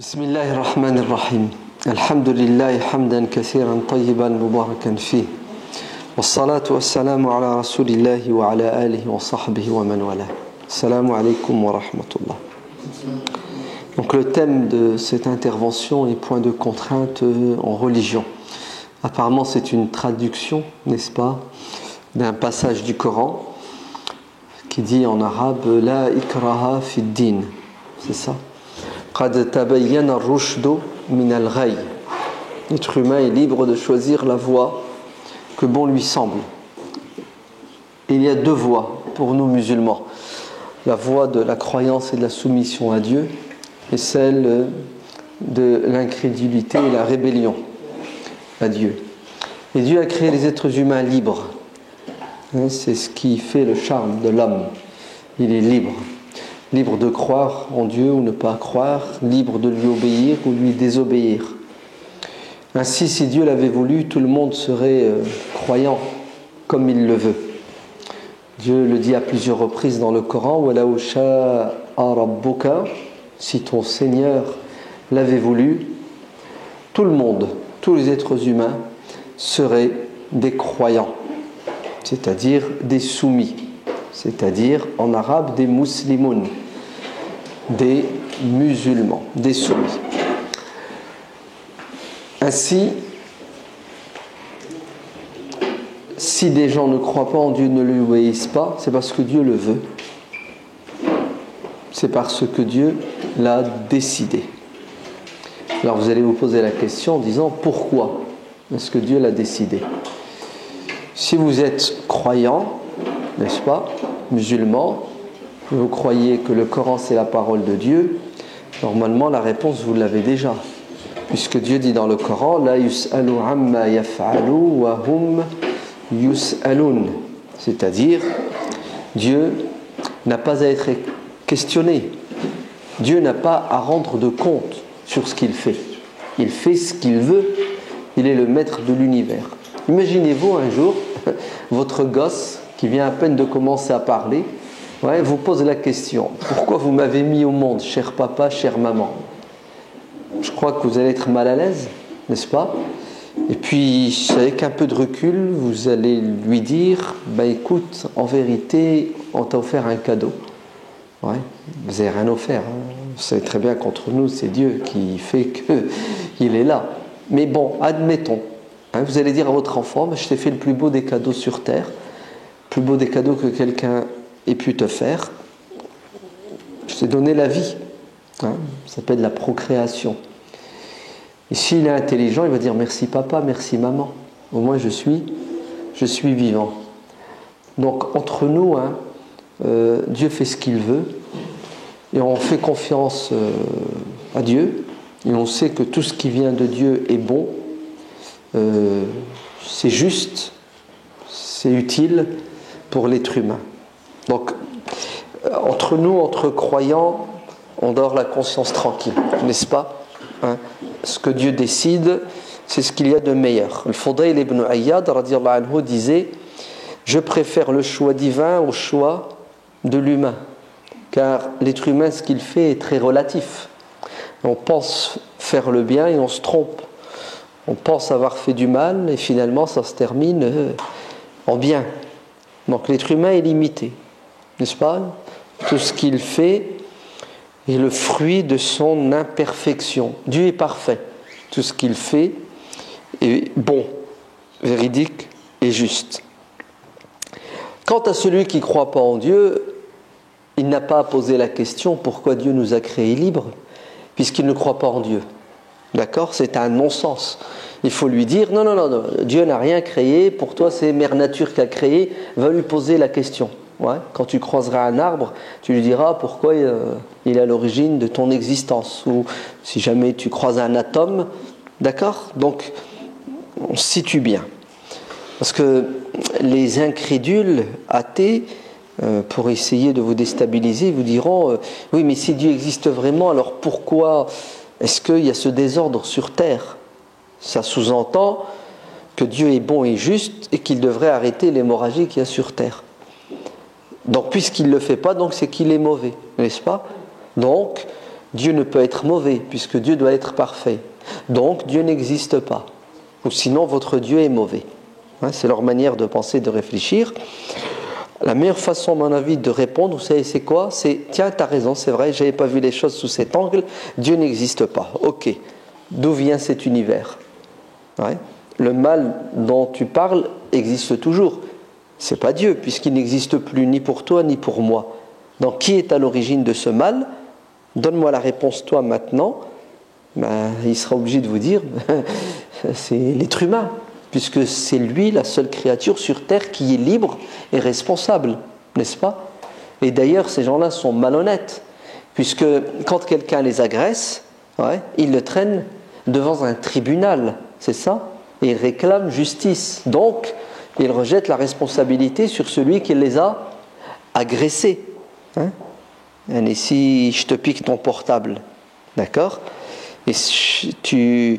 بسم الله الرحمن الرحيم الحمد لله حمدا كثيرا طيبا مباركا فيه والصلاة والسلام على رسول الله وعلى آله وصحبه ومن والاه السلام عليكم ورحمة الله. Donc le thème de cette intervention est point de contrainte en religion. Apparemment c'est une traduction, n'est-ce pas, d'un passage du Coran qui dit en arabe La ikraha fi din, c'est ça. Qad tabayyana ar-rushdu min al-ghayy. L'être humain est libre de choisir la voie que bon lui semble. Il y a deux voies pour nous musulmans. La voie de la croyance et de la soumission à Dieu et celle de l'incrédulité et la rébellion à Dieu. Et Dieu a créé les êtres humains libres. C'est ce qui fait le charme de l'homme. Il est libre. Libre de croire en Dieu ou ne pas croire, libre de lui obéir ou lui désobéir. Ainsi, si Dieu l'avait voulu, tout le monde serait croyant comme il le veut. Dieu le dit à plusieurs reprises dans le Coran, وَلَوْ شَاءَ رَبُّكَ, si ton Seigneur l'avait voulu, tout le monde, tous les êtres humains seraient des croyants, c'est-à-dire des soumis, c'est-à-dire en arabe des muslimoun, des musulmans, des soumis. Ainsi, si des gens ne croient pas en Dieu, ne lui obéissent pas, c'est parce que Dieu le veut. C'est parce que Dieu l'a décidé. Alors vous allez vous poser la question en disant pourquoi est-ce que Dieu l'a décidé? Si vous êtes croyant, n'est-ce pas, musulman, vous croyez que le Coran c'est la parole de Dieu, normalement la réponse vous l'avez déjà. Puisque Dieu dit dans le Coran La yus'alu amma yaf'alu wa hum yus'alun, c'est-à-dire Dieu n'a pas à être questionné, Dieu n'a pas à rendre de compte sur ce qu'il fait. Il fait ce qu'il veut, il est le maître de l'univers. Imaginez-vous un jour votre gosse qui vient à peine de commencer à parler, vous pose la question pourquoi vous m'avez mis au monde, cher papa, chère maman? Je crois que vous allez être mal à l'aise, n'est-ce pas? Et puis, avec un peu de recul, vous allez lui dire écoute, en vérité, on t'a offert un cadeau. Vous n'avez rien offert. Vous savez très bien qu'entre nous, c'est Dieu qui fait qu'il est là. Mais bon, admettons. Vous allez dire à votre enfant je t'ai fait le plus beau des cadeaux sur terre, le plus beau des cadeaux que quelqu'un ait pu te faire. Je t'ai donné la vie. Ça s'appelle la procréation. Et s'il est intelligent, il va dire merci papa, merci maman. Au moins je suis vivant. Donc entre nous, Dieu fait ce qu'il veut et on fait confiance à Dieu et on sait que tout ce qui vient de Dieu est bon, c'est juste, c'est utile pour l'être humain. Donc entre nous, entre croyants, on dort la conscience tranquille, n'est-ce pas? Ce que Dieu décide, c'est ce qu'il y a de meilleur. Le Fudayl ibn Ayyad radiyallahu anhu disait je préfère le choix divin au choix de l'humain, car l'être humain, ce qu'il fait est très relatif. On pense faire le bien et on se trompe. On pense avoir fait du mal et finalement ça se termine en bien. Donc l'être humain est limité, n'est-ce pas? Tout ce qu'il fait est le fruit de son imperfection. Dieu est parfait. Tout ce qu'il fait est bon, véridique et juste. Quant à celui qui ne croit pas en Dieu, il n'a pas à poser la question pourquoi Dieu nous a créés libres, puisqu'il ne croit pas en Dieu. D'accord? C'est un non-sens. Il faut lui dire non, Dieu n'a rien créé, pour toi c'est Mère Nature qui a créé, va lui poser la question. Quand tu croiseras un arbre, tu lui diras pourquoi il est à l'origine de ton existence. Ou si jamais tu croises un atome, d'accord? Donc, on se situe bien. Parce que les incrédules, athées, pour essayer de vous déstabiliser, vous diront oui, mais si Dieu existe vraiment, alors pourquoi est-ce qu'il y a ce désordre sur terre? Ça sous-entend que Dieu est bon et juste et qu'il devrait arrêter l'hémorragie qu'il y a sur terre. Donc puisqu'il ne le fait pas, donc c'est qu'il est mauvais, n'est-ce pas? Donc Dieu ne peut être mauvais, puisque Dieu doit être parfait. Donc Dieu n'existe pas. Ou sinon votre Dieu est mauvais. C'est leur manière de penser, de réfléchir. La meilleure façon, à mon avis, de répondre, vous savez, c'est quoi? C'est, tiens, tu as raison, c'est vrai, je n'avais pas vu les choses sous cet angle, Dieu n'existe pas. Ok, d'où vient cet univers? Le mal dont tu parles existe toujours. Ce n'est pas Dieu, puisqu'il n'existe plus ni pour toi, ni pour moi. Donc, qui est à l'origine de ce mal? Donne-moi la réponse, toi, maintenant. Il sera obligé de vous dire, c'est l'être humain, puisque c'est lui la seule créature sur terre qui est libre et responsable, n'est-ce pas? Et d'ailleurs, ces gens-là sont malhonnêtes, puisque quand quelqu'un les agresse, ils le traînent devant un tribunal, c'est ça? Et ils réclament justice. Donc, ils rejettent la responsabilité sur celui qui les a agressés. Et si je te pique ton portable, d'accord? Et tu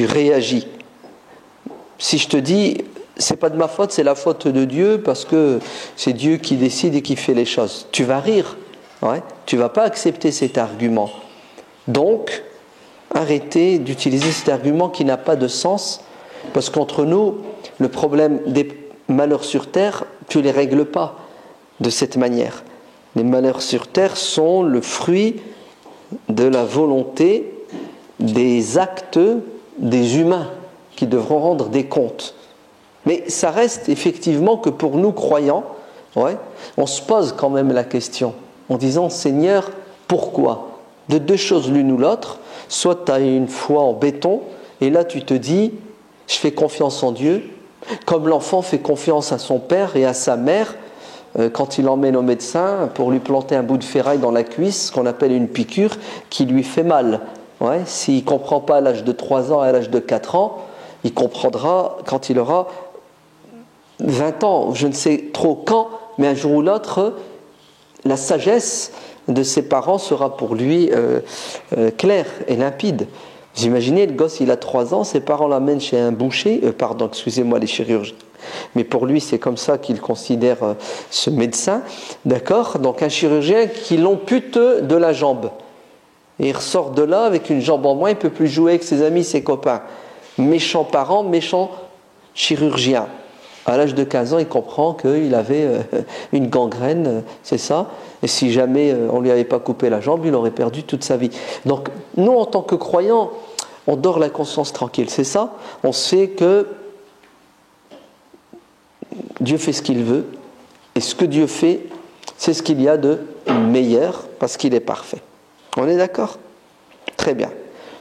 réagis. Si je te dis, c'est pas de ma faute, c'est la faute de Dieu, parce que c'est Dieu qui décide et qui fait les choses, tu vas rire. Tu vas pas accepter cet argument. Donc, arrêtez d'utiliser cet argument qui n'a pas de sens, parce qu'entre nous, le problème des malheurs sur terre, tu ne les règles pas de cette manière. Les malheurs sur terre sont le fruit de la volonté des actes des humains qui devront rendre des comptes. Mais ça reste effectivement que pour nous croyants, on se pose quand même la question en disant, Seigneur, pourquoi? De deux choses l'une ou l'autre, soit tu as une foi en béton et là tu te dis, je fais confiance en Dieu, comme l'enfant fait confiance à son père et à sa mère quand il l'emmène au médecin pour lui planter un bout de ferraille dans la cuisse, ce qu'on appelle une piqûre, qui lui fait mal. S'il ne comprend pas à l'âge de 3 ans et à l'âge de 4 ans, il comprendra quand il aura 20 ans, je ne sais trop quand, mais un jour ou l'autre, la sagesse de ses parents sera pour lui claire et limpide. Vous imaginez, le gosse, il a 3 ans, ses parents l'amènent chez un boucher, excusez-moi les chirurgiens, mais pour lui, c'est comme ça qu'il considère ce médecin, d'accord? Donc un chirurgien qui l'ampute de la jambe. Et il ressort de là avec une jambe en moins, il ne peut plus jouer avec ses amis, ses copains. Méchant parent, méchant chirurgien. À l'âge de 15 ans, il comprend qu'il avait une gangrène, c'est ça. Et si jamais on ne lui avait pas coupé la jambe, il aurait perdu toute sa vie. Donc, nous, en tant que croyants, on dort la conscience tranquille, c'est ça. On sait que Dieu fait ce qu'il veut. Et ce que Dieu fait, c'est ce qu'il y a de meilleur, parce qu'il est parfait. On est d'accord? Très bien.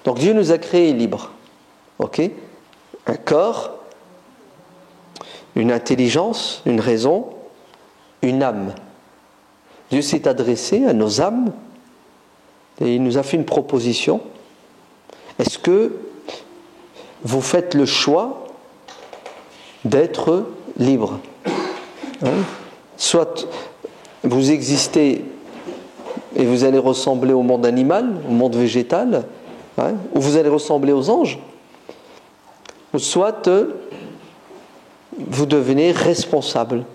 Donc, Dieu nous a créés libres. Ok? Un corps, une intelligence, une raison, une âme. Dieu s'est adressé à nos âmes et il nous a fait une proposition. Est-ce que vous faites le choix d'être libre? Soit vous existez et vous allez ressembler au monde animal, au monde végétal, ou vous allez ressembler aux anges, ou soit vous devenez responsable.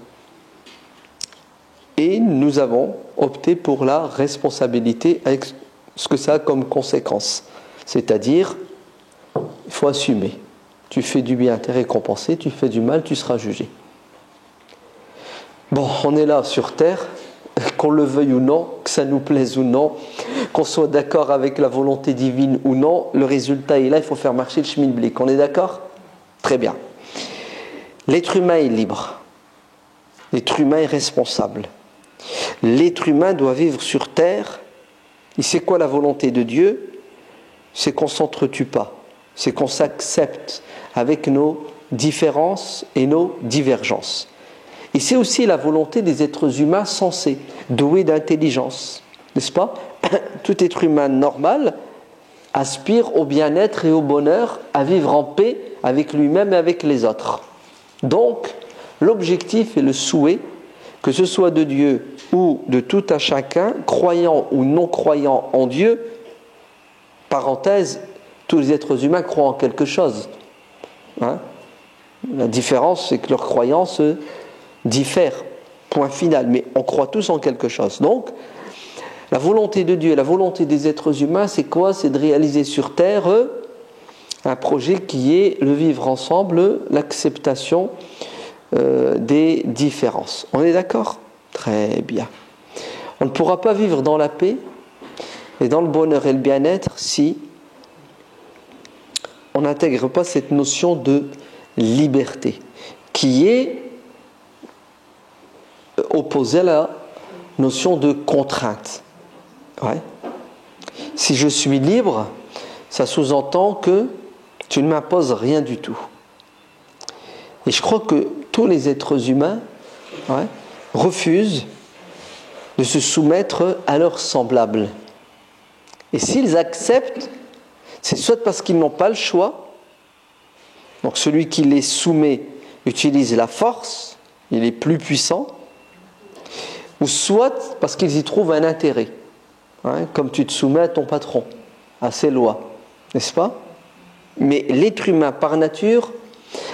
Et nous avons opté pour la responsabilité avec ce que ça a comme conséquence. C'est-à-dire, il faut assumer. Tu fais du bien, tu es récompensé, tu fais du mal, tu seras jugé. Bon, on est là sur Terre, qu'on le veuille ou non, que ça nous plaise ou non, qu'on soit d'accord avec la volonté divine ou non, le résultat est là, il faut faire marcher le schmilblick. On est d'accord? Très bien. L'être humain est libre. L'être humain est responsable. L'être humain doit vivre sur terre. Et c'est quoi la volonté de Dieu? C'est qu'on ne s'entretue pas. C'est qu'on s'accepte avec nos différences et nos divergences. Et c'est aussi la volonté des êtres humains sensés, doués d'intelligence. N'est-ce pas? Tout être humain normal aspire au bien-être et au bonheur, à vivre en paix avec lui-même et avec les autres. Donc, l'objectif et le souhait, que ce soit de Dieu ou de tout un chacun, croyant ou non croyant en Dieu, parenthèse, tous les êtres humains croient en quelque chose. La différence, c'est que leurs croyances diffèrent, point final, mais on croit tous en quelque chose. Donc, La volonté de Dieu et la volonté des êtres humains, c'est quoi? C'est de réaliser sur Terre un projet qui est le vivre ensemble, l'acceptation des différences. On est d'accord? Très bien. On ne pourra pas vivre dans la paix et dans le bonheur et le bien-être si on n'intègre pas cette notion de liberté qui est opposée à la notion de contrainte. Ouais. Si je suis libre, ça sous-entend que tu ne m'imposes rien du tout. Et je crois que tous les êtres humains refusent de se soumettre à leurs semblables. Et s'ils acceptent, c'est soit parce qu'ils n'ont pas le choix, donc celui qui les soumet utilise la force, il est plus puissant, ou soit parce qu'ils y trouvent un intérêt, comme tu te soumets à ton patron, à ses lois, n'est-ce pas? Mais l'être humain par nature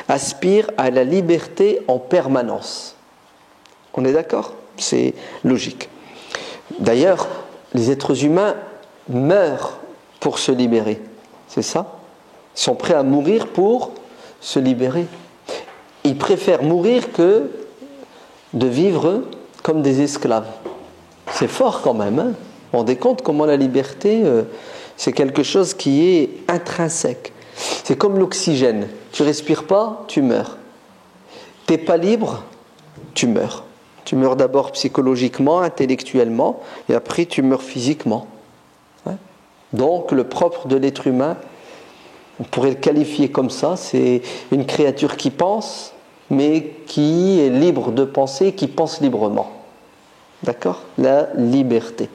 aspire à la liberté en permanence. On est d'accord? C'est logique. D'ailleurs, les êtres humains meurent pour se libérer. C'est ça? Ils sont prêts à mourir pour se libérer. Ils préfèrent mourir que de vivre comme des esclaves. C'est fort quand même. Vous vous rendez compte comment la liberté, c'est quelque chose qui est intrinsèque. C'est comme l'oxygène. Tu respires pas, tu meurs. Tu n'es pas libre, tu meurs. Tu meurs d'abord psychologiquement, intellectuellement, et après tu meurs physiquement. Donc le propre de l'être humain, on pourrait le qualifier comme ça, c'est une créature qui pense, mais qui est libre de penser, qui pense librement. D'accord? La liberté.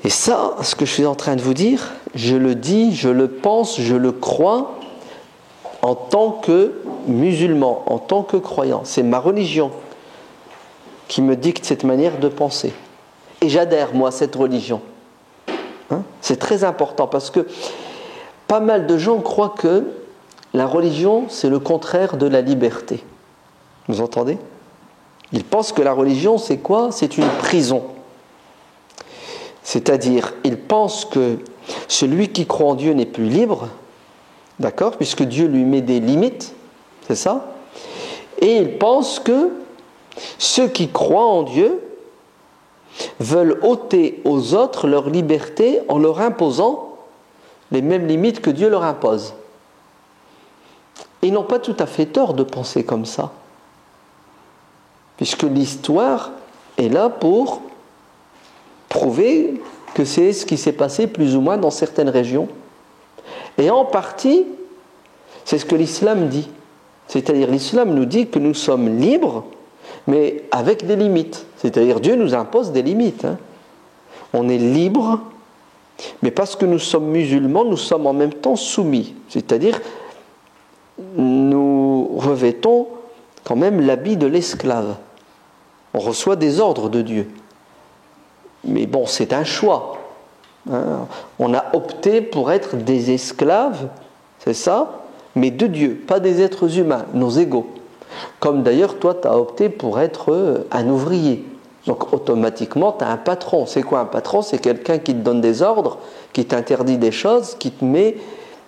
Et ça, ce que je suis en train de vous dire, je le dis, je le pense, je le crois en tant que musulman, en tant que croyant. C'est ma religion qui me dicte cette manière de penser. Et j'adhère, moi, à cette religion. C'est très important parce que pas mal de gens croient que la religion, c'est le contraire de la liberté. Vous entendez? Ils pensent que la religion, c'est quoi? C'est une prison. C'est-à-dire, ils pensent que celui qui croit en Dieu n'est plus libre, d'accord, puisque Dieu lui met des limites, c'est ça? Et ils pensent que ceux qui croient en Dieu veulent ôter aux autres leur liberté en leur imposant les mêmes limites que Dieu leur impose. Ils n'ont pas tout à fait tort de penser comme ça, puisque l'histoire est là pour prouver que c'est ce qui s'est passé plus ou moins dans certaines régions. Et en partie, c'est ce que l'islam dit. C'est-à-dire l'islam nous dit que nous sommes libres, mais avec des limites. C'est-à-dire Dieu nous impose des limites. On est libre, mais parce que nous sommes musulmans, nous sommes en même temps soumis. C'est-à-dire, nous revêtons quand même l'habit de l'esclave. On reçoit des ordres de Dieu. Mais bon, c'est un choix. On a opté pour être des esclaves, c'est ça, mais de Dieu, pas des êtres humains, nos égaux. Comme d'ailleurs, toi, tu as opté pour être un ouvrier. Donc automatiquement, tu as un patron. C'est quoi un patron? C'est quelqu'un qui te donne des ordres, qui t'interdit des choses, qui te met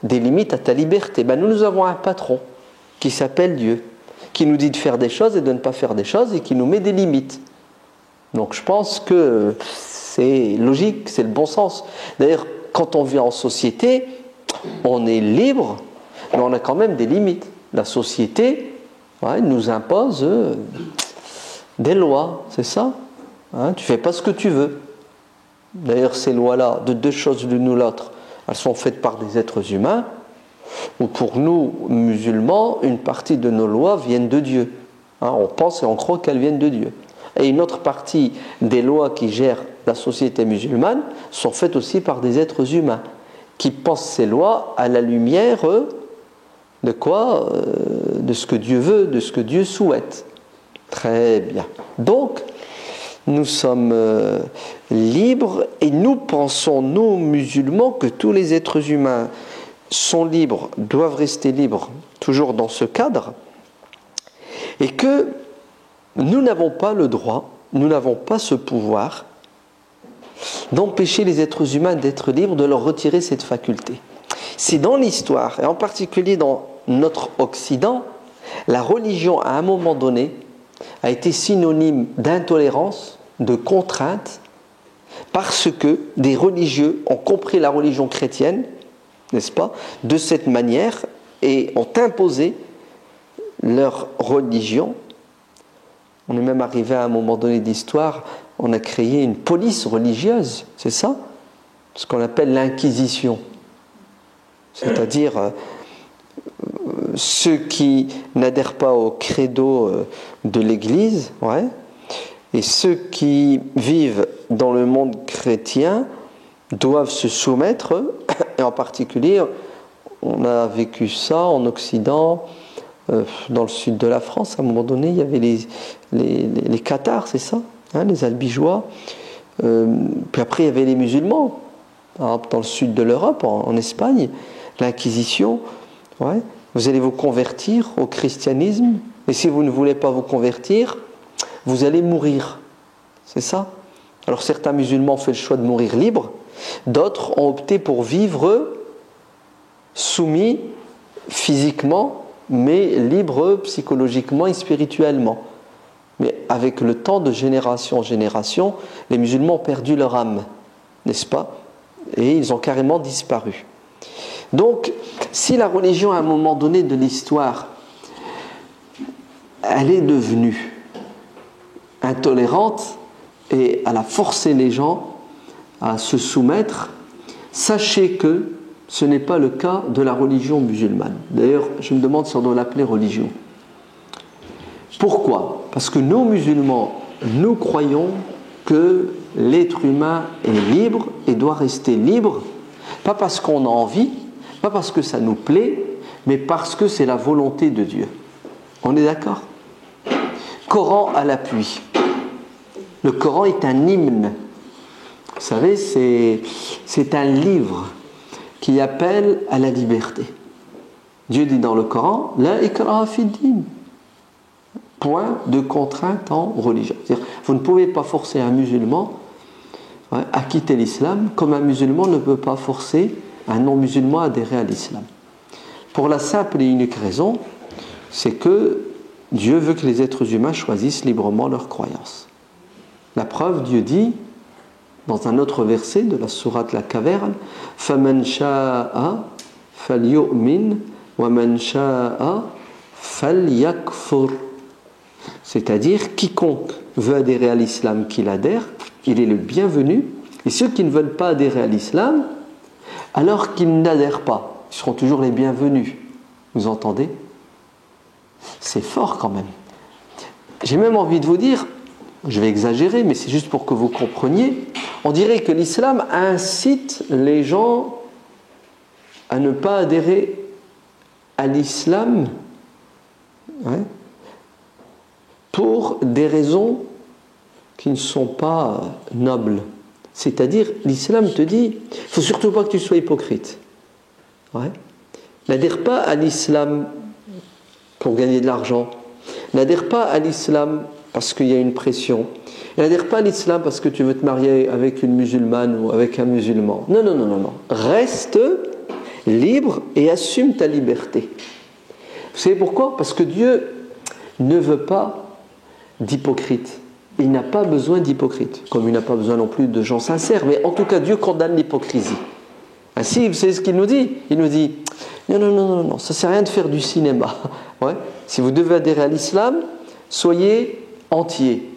des limites à ta liberté. Nous avons un patron qui s'appelle Dieu, qui nous dit de faire des choses et de ne pas faire des choses et qui nous met des limites. Donc je pense que c'est logique, c'est le bon sens. D'ailleurs, quand on vit en société, on est libre, mais on a quand même des limites. La société nous impose des lois, c'est ça. Tu fais pas ce que tu veux. D'ailleurs, ces lois-là, de deux choses l'une ou l'autre, elles sont faites par des êtres humains, ou pour nous, musulmans, une partie de nos lois viennent de Dieu. On pense et on croit qu'elles viennent de Dieu. Et une autre partie des lois qui gèrent la société musulmane sont faites aussi par des êtres humains qui pensent ces lois à la lumière de quoi? De ce que Dieu veut, de ce que Dieu souhaite. Très bien. Donc, nous sommes libres et nous pensons, nous musulmans, que tous les êtres humains sont libres, doivent rester libres, toujours dans ce cadre, et que nous n'avons pas le droit, nous n'avons pas ce pouvoir d'empêcher les êtres humains d'être libres, de leur retirer cette faculté. Si dans l'histoire, et en particulier dans notre Occident, la religion à un moment donné a été synonyme d'intolérance, de contrainte, parce que des religieux ont compris la religion chrétienne, n'est-ce pas, de cette manière et ont imposé leur religion. On est même arrivé à un moment donné d'histoire, on a créé une police religieuse, c'est ça? Ce qu'on appelle l'inquisition. C'est-à-dire ceux qui n'adhèrent pas au credo de l'Église, ouais, et ceux qui vivent dans le monde chrétien doivent se soumettre, et en particulier, on a vécu ça en Occident, dans le sud de la France, à un moment donné, il y avait les Cathares, c'est ça, hein, les Albigeois, puis après il y avait les musulmans, dans le sud de l'Europe, en Espagne, l'Inquisition, ouais, vous allez vous convertir au christianisme, et si vous ne voulez pas vous convertir, vous allez mourir, c'est ça? Alors certains musulmans ont fait le choix de mourir libres, d'autres ont opté pour vivre soumis physiquement, mais libres psychologiquement et spirituellement. Mais avec le temps, de génération en génération, les musulmans ont perdu leur âme, n'est-ce pas? Et ils ont carrément disparu. Donc, si la religion, à un moment donné de l'histoire, elle est devenue intolérante et elle a forcé les gens à se soumettre, sachez que ce n'est pas le cas de la religion musulmane. D'ailleurs, je me demande si on doit l'appeler religion. Pourquoi? Parce que nous, musulmans, nous croyons que l'être humain est libre et doit rester libre, pas parce qu'on a envie, pas parce que ça nous plaît, mais parce que c'est la volonté de Dieu. On est d'accord? Coran à l'appui. Le Coran est un hymne. Vous savez, c'est un livre qui appelle à la liberté. Dieu dit dans le Coran, La ikraha fid-din. Point de contrainte en religion. C'est-à-dire, vous ne pouvez pas forcer un musulman à quitter l'islam, comme un musulman ne peut pas forcer un non-musulman à adhérer à l'islam. Pour la simple et unique raison, c'est que Dieu veut que les êtres humains choisissent librement leur croyance. La preuve, Dieu dit, dans un autre verset de la sourate La Caverne, فَمَنْ شَاءَ فَلْيُؤْمِنْ وَمَنْ شَاءَ فَلْيَكْفُرْ. C'est-à-dire, quiconque veut adhérer à l'islam, qu'il adhère, il est le bienvenu. Et ceux qui ne veulent pas adhérer à l'islam, alors qu'ils n'adhèrent pas, ils seront toujours les bienvenus. Vous entendez? C'est fort quand même. J'ai même envie de vous dire, je vais exagérer, mais c'est juste pour que vous compreniez, on dirait que l'islam incite les gens à ne pas adhérer à l'islam, ouais, pour des raisons qui ne sont pas nobles. C'est-à-dire, l'islam te dit, il ne faut surtout pas que tu sois hypocrite. Ouais. N'adhère pas à l'islam pour gagner de l'argent. N'adhère pas à l'islam parce qu'il y a une pression. N'adhère pas à l'islam parce que tu veux te marier avec une musulmane ou avec un musulman. Non, non, non, non, non. Reste libre et assume ta liberté. Vous savez pourquoi? Parce que Dieu ne veut pas d'hypocrites. Il n'a pas besoin d'hypocrites, comme il n'a pas besoin non plus de gens sincères, mais en tout cas Dieu condamne l'hypocrisie. Ainsi, vous savez ce qu'il nous dit? Il nous dit, non, non, non, non, non, ça ne sert à rien de faire du cinéma. Ouais. Si vous devez adhérer à l'islam, soyez entiers.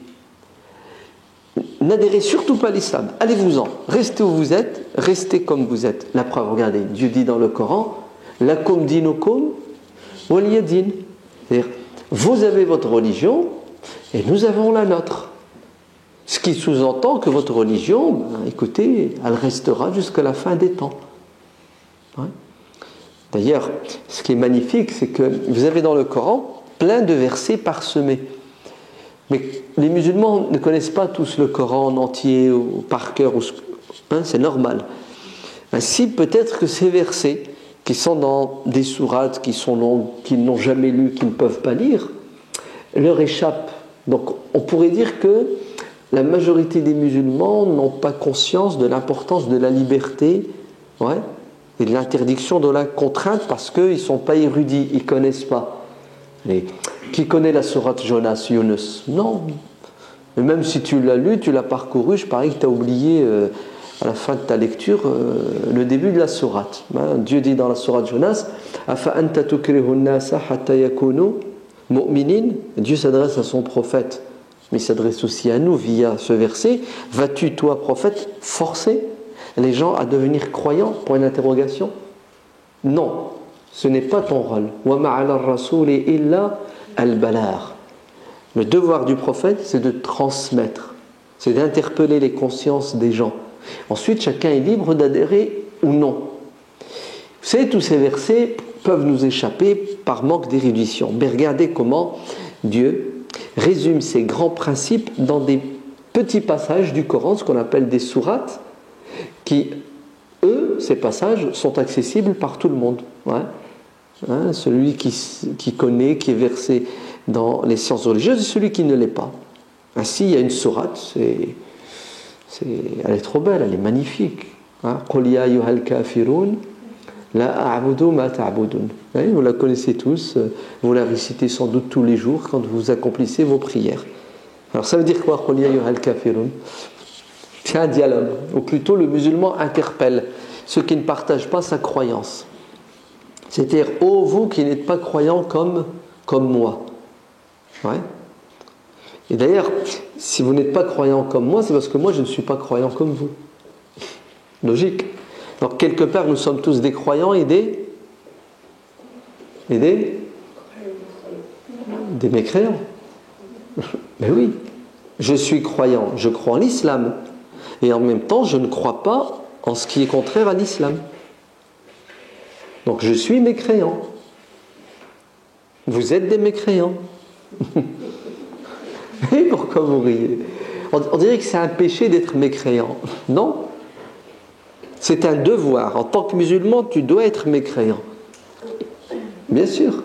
N'adhérez surtout pas à l'islam, allez-vous-en, restez où vous êtes, restez comme vous êtes. La preuve, regardez, Dieu dit dans le Coran, lakum dinukum waliya din. C'est-à-dire, vous avez votre religion, et nous avons la nôtre. Ce qui sous-entend que votre religion, ben, écoutez, elle restera jusqu'à la fin des temps. Ouais. D'ailleurs, ce qui est magnifique, c'est que vous avez dans le Coran plein de versets parsemés. Mais les musulmans ne connaissent pas tous le Coran en entier, ou par cœur, hein, c'est normal. Ainsi, peut-être que ces versets, qui sont dans des sourates qu'ils n'ont jamais lues, qu'ils ne peuvent pas lire, leur échappent. Donc on pourrait dire que la majorité des musulmans n'ont pas conscience de l'importance de la liberté, ouais, et de l'interdiction de la contrainte parce qu'ils ne sont pas érudits, ils ne connaissent pas. Qui connaît la sourate Jonas, Yunus? Non. Et même si tu l'as lu, tu l'as parcouru, je parie que tu as oublié à la fin de ta lecture le début de la sourate. Dieu dit dans la sourate Jonas, Afa anta tukrihu an-nasa hatta yakunu mu'minin. Dieu s'adresse à son prophète, mais il s'adresse aussi à nous via ce verset. Vas-tu, toi, prophète, forcer les gens à devenir croyants? Pour une interrogation. Non, ce n'est pas ton rôle. Wa ma'ala ar-rasuli illa al-balagh. Le devoir du prophète, c'est de transmettre, c'est d'interpeller les consciences des gens. Ensuite, chacun est libre d'adhérer ou non. Vous savez, tous ces versets peuvent nous échapper par manque d'érudition. Mais regardez comment Dieu résume ces grands principes dans des petits passages du Coran, ce qu'on appelle des sourates, qui, eux, ces passages, sont accessibles par tout le monde. Ouais. Hein, celui qui connaît, qui est versé dans les sciences religieuses, et celui qui ne l'est pas. Ainsi, il y a une sourate, elle est trop belle, elle est magnifique. Qul ya ayyuhal kafirun la a'budu ma ta'budun. Vous la connaissez tous, vous la récitez sans doute tous les jours quand vous accomplissez vos prières. Alors ça veut dire quoi, Qul ya ayyuhal kafirun? C'est un dialogue, ou plutôt le musulman interpelle ceux qui ne partagent pas sa croyance. C'est-à-dire, ô vous qui n'êtes pas croyants comme moi. Ouais. Et d'ailleurs, si vous n'êtes pas croyant comme moi, c'est parce que moi je ne suis pas croyant comme vous. Logique. Donc quelque part, nous sommes tous des croyants et des mécréants. Mais oui, je suis croyant, je crois en l'islam. Et en même temps, je ne crois pas en ce qui est contraire à l'islam. Donc je suis mécréant. Vous êtes des mécréants. Et pourquoi vous riez? On dirait que c'est un péché d'être mécréant. Non. C'est un devoir. En tant que musulman, tu dois être mécréant. Bien sûr.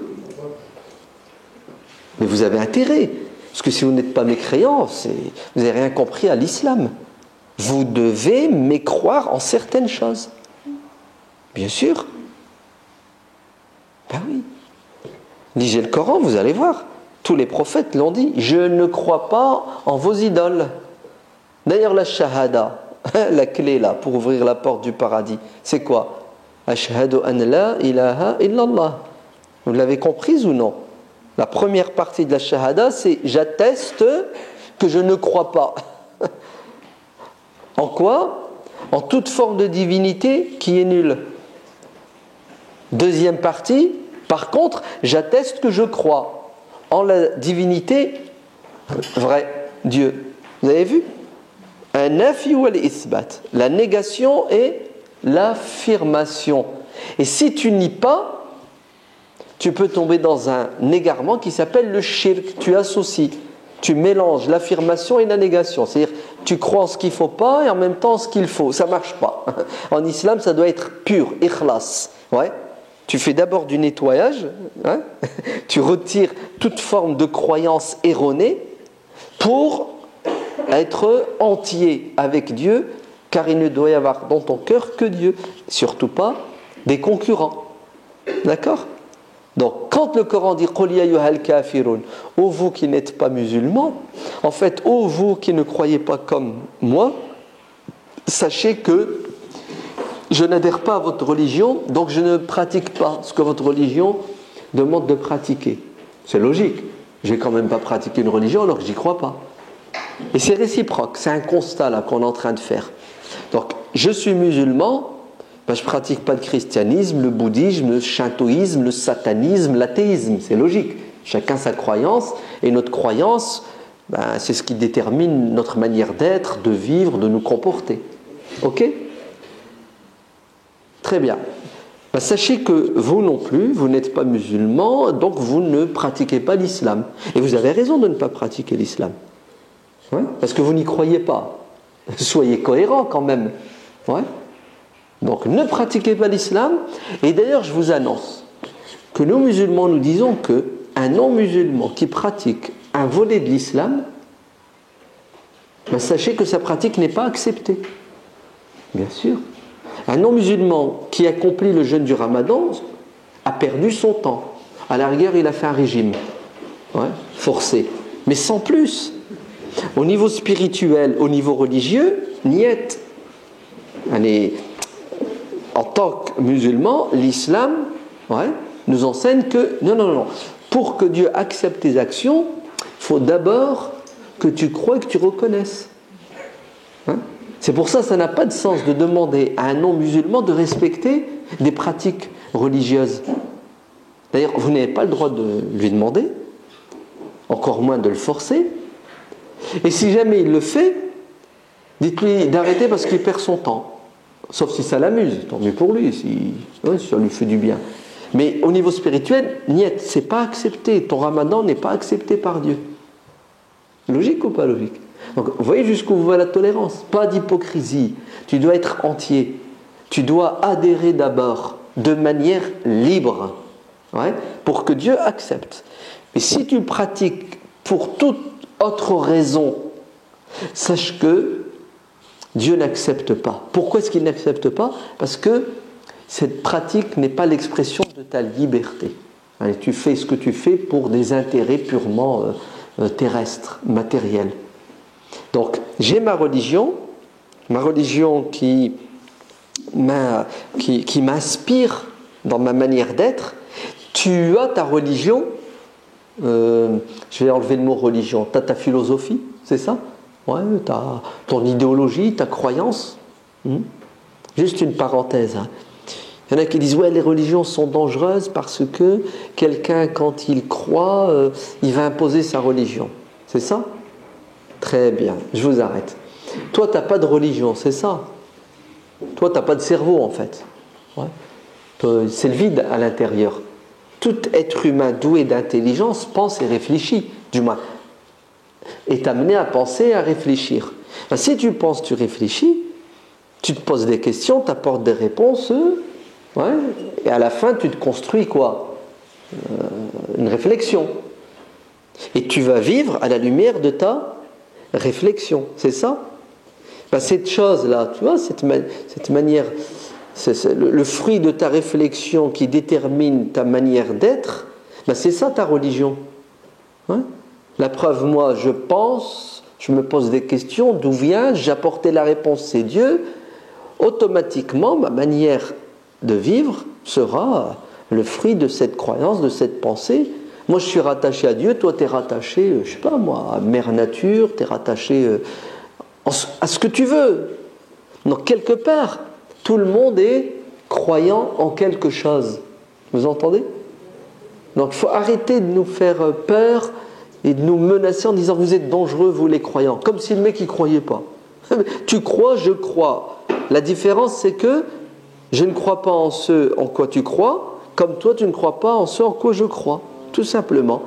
Mais vous avez intérêt. Parce que si vous n'êtes pas mécréant, vous n'avez rien compris à l'islam. Vous devez mécroire en certaines choses. Bien sûr. Ben oui. Lisez le Coran, vous allez voir. Tous les prophètes l'ont dit. Je ne crois pas en vos idoles. D'ailleurs, la shahada, la clé là, pour ouvrir la porte du paradis, c'est quoi? Ashhadu an la ilaha illallah. Vous l'avez comprise ou non? La première partie de la shahada, c'est j'atteste que je ne crois pas. En quoi? En toute forme de divinité qui est nulle. Deuxième partie, par contre, j'atteste que je crois en la divinité vraie, Dieu. Vous avez vu? Un nafi wal isbat, la négation et l'affirmation. Et si tu nies pas, tu peux tomber dans un égarement qui s'appelle le shirk. Tu associes, tu mélanges l'affirmation et la négation. C'est-à-dire, tu crois en ce qu'il ne faut pas et en même temps en ce qu'il faut. Ça ne marche pas. En islam, ça doit être pur, ikhlas. Ouais. Tu fais d'abord du nettoyage, hein, tu retires toute forme de croyance erronée pour être entier avec Dieu, car il ne doit y avoir dans ton cœur que Dieu, surtout pas des concurrents. D'accord? Donc, quand le Coran dit Qul ya ayyuhal kafirun, ô vous qui n'êtes pas musulmans, en fait, ô vous qui ne croyez pas comme moi, sachez que je n'adhère pas à votre religion, donc je ne pratique pas ce que votre religion demande de pratiquer. C'est logique. Je ne vais quand même pas pratiquer une religion alors que j'y crois pas. Et c'est réciproque, c'est un constat là qu'on est en train de faire. Donc, je suis musulman, ben, je ne pratique pas le christianisme, le bouddhisme, le shintoïsme, le satanisme, l'athéisme. C'est logique. Chacun sa croyance, et notre croyance, ben, c'est ce qui détermine notre manière d'être, de vivre, de nous comporter. Ok ? Très bien. Ben, sachez que vous non plus, vous n'êtes pas musulman, donc vous ne pratiquez pas l'islam. Et vous avez raison de ne pas pratiquer l'islam. Ouais, parce que vous n'y croyez pas. Soyez cohérents quand même. Ouais. Donc ne pratiquez pas l'islam. Et d'ailleurs, je vous annonce que nous musulmans, nous disons qu'un non-musulman qui pratique un volet de l'islam, ben, sachez que sa pratique n'est pas acceptée. Bien sûr. Un non-musulman qui accomplit le jeûne du Ramadan a perdu son temps. À la rigueur, il a fait un régime, forcé, mais sans plus. Au niveau spirituel, au niveau religieux, niet. Allez, en tant que musulman, l'islam nous enseigne que non. Pour que Dieu accepte tes actions, il faut d'abord que tu crois et que tu reconnaisses. C'est pour ça que ça n'a pas de sens de demander à un non-musulman de respecter des pratiques religieuses. D'ailleurs, vous n'avez pas le droit de lui demander, encore moins de le forcer. Et si jamais il le fait, dites-lui d'arrêter parce qu'il perd son temps. Sauf si ça l'amuse, tant mieux pour lui, si ça lui fait du bien. Mais au niveau spirituel, niet, c'est pas accepté. Ton ramadan n'est pas accepté par Dieu. Logique ou pas logique? Donc, vous voyez jusqu'où va la tolérance. Pas d'hypocrisie. Tu dois être entier. Tu dois adhérer d'abord de manière libre, pour que Dieu accepte. Mais si tu pratiques pour toute autre raison, sache que Dieu n'accepte pas. Pourquoi est-ce qu'il n'accepte pas? Parce que cette pratique n'est pas l'expression de ta liberté. Tu fais ce que tu fais pour des intérêts purement terrestres, matériels. Donc, j'ai ma religion qui m'inspire dans ma manière d'être. Tu as ta religion, je vais enlever le mot religion, tu as ta philosophie, c'est ça? Tu as ton idéologie, ta croyance. Juste une parenthèse. Il y en a qui disent les religions sont dangereuses parce que quelqu'un, quand il croit, il va imposer sa religion. C'est ça? Très bien, je vous arrête. Toi, tu n'as pas de religion, c'est ça? Toi, tu n'as pas de cerveau, en fait. C'est le vide à l'intérieur. Tout être humain doué d'intelligence pense et réfléchit, du moins, est amené à penser et à réfléchir. Si tu penses, tu réfléchis, tu te poses des questions, tu apportes des réponses, et à la fin, tu te construis quoi? Une réflexion. Et tu vas vivre à la lumière de ta réflexion, c'est ça? Cette chose-là, tu vois, cette manière, c'est le fruit de ta réflexion qui détermine ta manière d'être, c'est ça ta religion. La preuve, moi, je pense, je me pose des questions, d'où vient, j'ai apporté la réponse, c'est Dieu. Automatiquement, ma manière de vivre sera le fruit de cette croyance, de cette pensée. Moi, je suis rattaché à Dieu, toi, tu es rattaché, je sais pas moi, à Mère Nature, tu es rattaché à ce que tu veux. Donc, quelque part, tout le monde est croyant en quelque chose. Vous entendez? Donc, il faut arrêter de nous faire peur et de nous menacer en disant vous êtes dangereux, vous les croyants. Comme si le mec il croyait pas. Tu crois, je crois. La différence, c'est que je ne crois pas en ce en quoi tu crois, comme toi, tu ne crois pas en ce en quoi je crois. Tout simplement.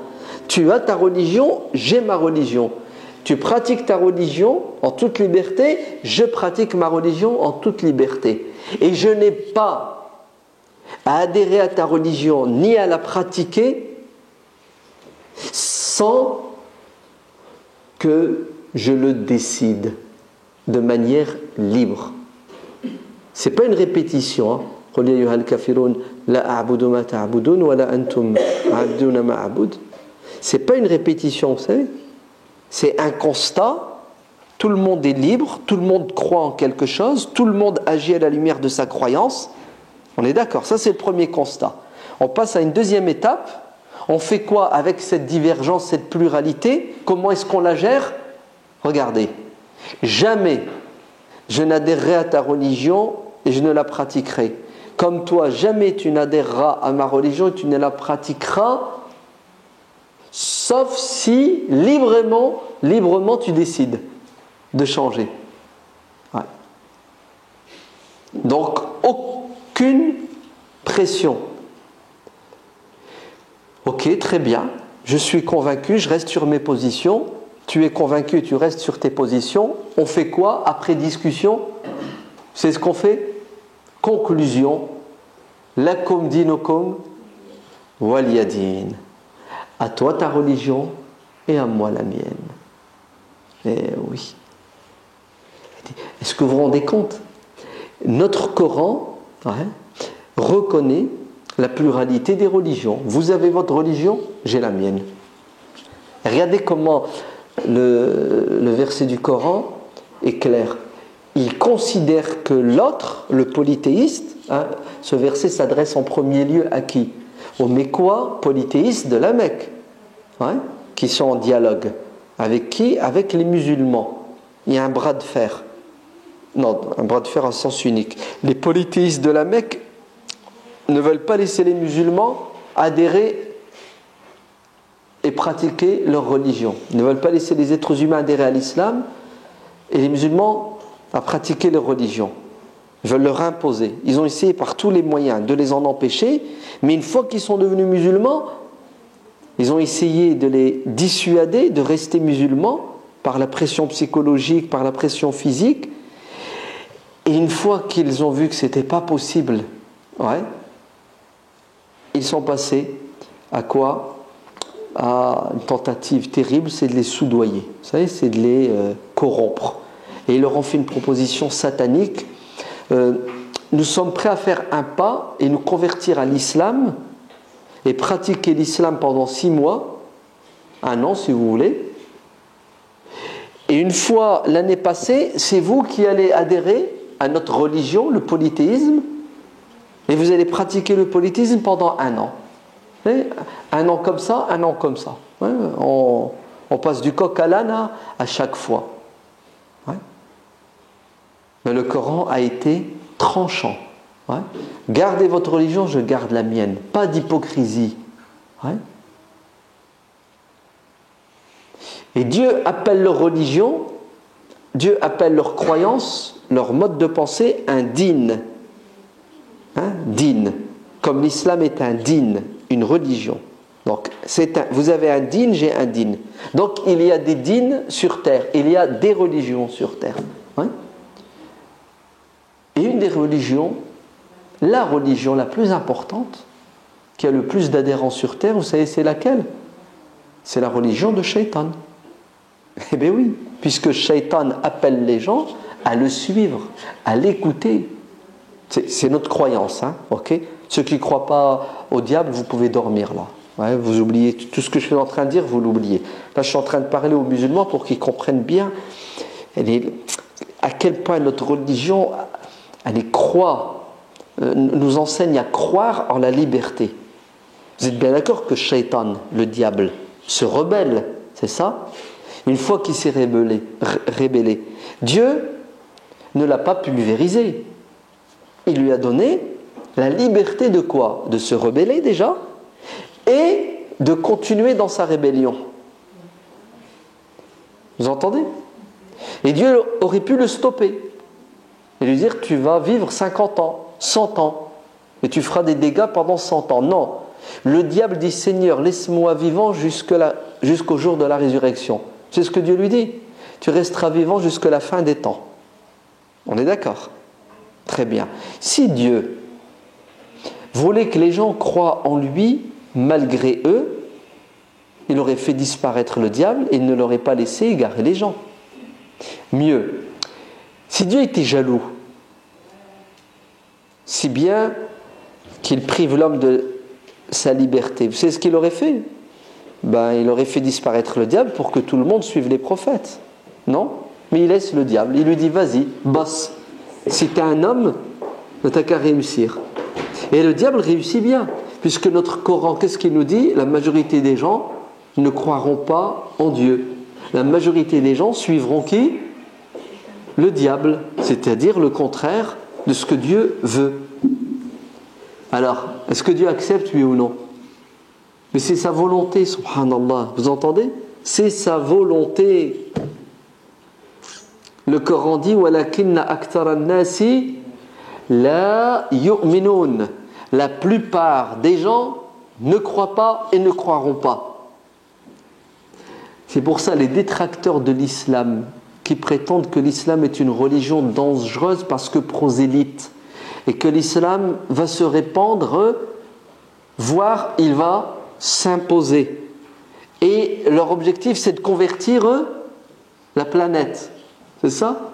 Tu as ta religion, j'ai ma religion. Tu pratiques ta religion en toute liberté, je pratique ma religion en toute liberté. Et je n'ai pas à adhérer à ta religion ni à la pratiquer sans que je le décide de manière libre. C'est pas une répétition. C'est pas une répétition, vous savez. C'est un constat. Tout le monde est libre, tout le monde croit en quelque chose, tout le monde agit à la lumière de sa croyance. On est d'accord, ça c'est le premier constat. On passe à une deuxième étape. On fait quoi avec cette divergence, cette pluralité? Comment est-ce qu'on la gère? Regardez, jamais je n'adhérerai à ta religion et je ne la pratiquerai. Comme toi, jamais tu n'adhéreras à ma religion et tu ne la pratiqueras, sauf si librement tu décides de changer. Donc, aucune pression. Ok, très bien, je suis convaincu, je reste sur mes positions. Tu es convaincu, tu restes sur tes positions. On fait quoi après discussion? C'est ce qu'on fait? Conclusion. Lakum dinukum waliyadin. À toi ta religion et à moi la mienne. Eh oui. Est-ce que vous vous rendez compte? Notre Coran reconnaît la pluralité des religions. Vous avez votre religion, j'ai la mienne. Regardez comment le verset du Coran est clair. Il considère que l'autre, le polythéiste, ce verset s'adresse en premier lieu à qui? Aux Mécois polythéistes de la Mecque, qui sont en dialogue. Avec qui? Avec les musulmans. Il y a un bras de fer. Non, un bras de fer à sens unique. Les polythéistes de la Mecque ne veulent pas laisser les musulmans adhérer et pratiquer leur religion. Ils ne veulent pas laisser les êtres humains adhérer à l'islam et les musulmans à pratiquer leur religion. Ils veulent leur imposer. Ils ont essayé par tous les moyens de les en empêcher, mais une fois qu'ils sont devenus musulmans, ils ont essayé de les dissuader de rester musulmans par la pression psychologique, par la pression physique. Et une fois qu'ils ont vu que ce n'était pas possible, ils sont passés à quoi? À une tentative terrible, c'est de les soudoyer. Vous savez, c'est de les corrompre. Et ils leur ont fait une proposition satanique. Nous sommes prêts à faire un pas et nous convertir à l'islam et pratiquer l'islam pendant 6 mois, 1 an si vous voulez. Et une fois l'année passée, c'est vous qui allez adhérer à notre religion, le polythéisme, et vous allez pratiquer le polythéisme pendant 1 an. 1 an comme ça, 1 an comme ça. On passe du coq à l'âne à chaque fois. Mais le Coran a été tranchant. Gardez votre religion, je garde la mienne. Pas d'hypocrisie. Et Dieu appelle leur religion, Dieu appelle leur croyance, leur mode de pensée un din. Din. Comme l'islam est un din, une religion. Donc, vous avez un din, j'ai un din. Donc, il y a des dins sur terre, il y a des religions sur terre. Et une des religions, la religion la plus importante, qui a le plus d'adhérents sur terre, vous savez c'est laquelle? C'est la religion de Shaitan. Eh bien oui, puisque Shaitan appelle les gens à le suivre, à l'écouter. C'est notre croyance, ok? Ceux qui ne croient pas au diable, vous pouvez dormir là. Vous oubliez tout ce que je suis en train de dire, vous l'oubliez. Là, je suis en train de parler aux musulmans pour qu'ils comprennent bien à quel point notre religion, elle nous enseigne à croire en la liberté. Vous êtes bien d'accord que Shaitan, le diable, se rebelle, c'est ça? Une fois qu'il s'est rébellé, Dieu ne l'a pas pulvérisé. Il lui a donné la liberté de quoi? De se rebeller déjà et de continuer dans sa rébellion. Vous entendez? Et Dieu aurait pu le stopper et lui dire tu vas vivre 50 ans, 100 ans et tu feras des dégâts pendant 100 ans. Non, le diable dit Seigneur, laisse-moi vivant jusqu'au jour de la résurrection. C'est ce que Dieu lui dit. Tu resteras vivant jusqu'à la fin des temps. On est d'accord? Très bien. Si Dieu voulait que les gens croient en lui malgré eux, il aurait fait disparaître le diable et il ne l'aurait pas laissé égarer les gens. Mieux, si Dieu était jaloux, si bien qu'il prive l'homme de sa liberté, vous savez ce qu'il aurait fait? Il aurait fait disparaître le diable pour que tout le monde suive les prophètes. Non? Mais il laisse le diable. Il lui dit, vas-y, bosse. Si tu es un homme, tu n'as qu'à réussir. Et le diable réussit bien. Puisque notre Coran, qu'est-ce qu'il nous dit? La majorité des gens ne croiront pas en Dieu. La majorité des gens suivront qui? Le diable. C'est-à-dire le contraire de ce que Dieu veut. Alors, est-ce que Dieu accepte, oui ou non? Mais c'est sa volonté, subhanallah. Vous entendez? C'est sa volonté. Le Coran dit وَلَكِنَّ أَكْثَرَ النَّاسِ لَا يُؤْمِنُونَ. La plupart des gens ne croient pas et ne croiront pas. C'est pour ça les détracteurs de l'islam qui prétendent que l'islam est une religion dangereuse parce que prosélyte et que l'islam va se répandre, voire il va s'imposer. Et leur objectif c'est de convertir la planète. C'est ça?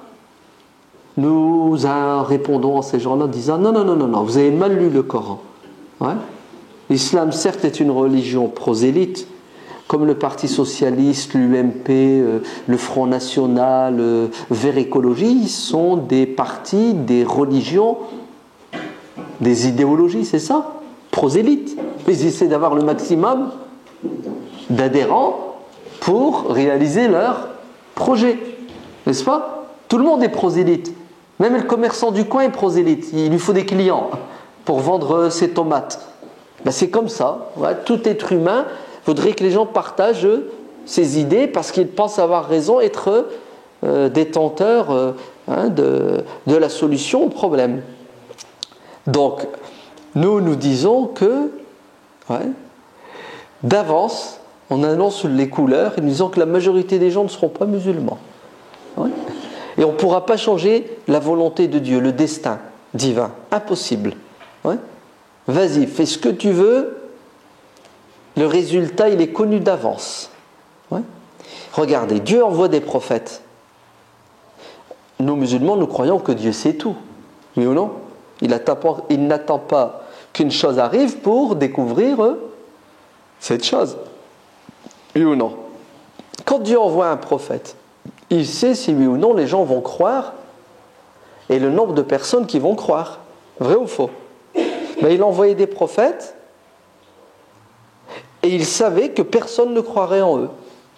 nous répondons à ces gens-là en disant non, non, non, non, non, vous avez mal lu le Coran. Ouais. L'islam, certes, est une religion prosélyte, comme le Parti Socialiste, l'UMP, le Front National, Vert Écologie, ils sont des partis, des religions, des idéologies, c'est ça, prosélytes. Ils essaient d'avoir le maximum d'adhérents pour réaliser leur projet, n'est-ce pas? Tout le monde est prosélyte. Même le commerçant du coin est prosélyte. Il lui faut des clients pour vendre ses tomates. Ben c'est comme ça. Ouais. Tout être humain voudrait que les gens partagent ses idées parce qu'ils pensent avoir raison, être détenteurs de la solution au problème. Donc, nous disons que, d'avance, on annonce les couleurs et nous disons que la majorité des gens ne seront pas musulmans. Ouais. Et on ne pourra pas changer la volonté de Dieu, le destin divin. Impossible. Ouais. Vas-y, fais ce que tu veux. Le résultat, il est connu d'avance. Ouais. Regardez, Dieu envoie des prophètes. Nous, musulmans, nous croyons que Dieu sait tout. Oui ou non? Il n'attend pas qu'une chose arrive pour découvrir cette chose. Oui ou non? Quand Dieu envoie un prophète, il sait si oui ou non les gens vont croire et le nombre de personnes qui vont croire. Vrai ou faux? Mais il envoyait des prophètes et il savait que personne ne croirait en eux.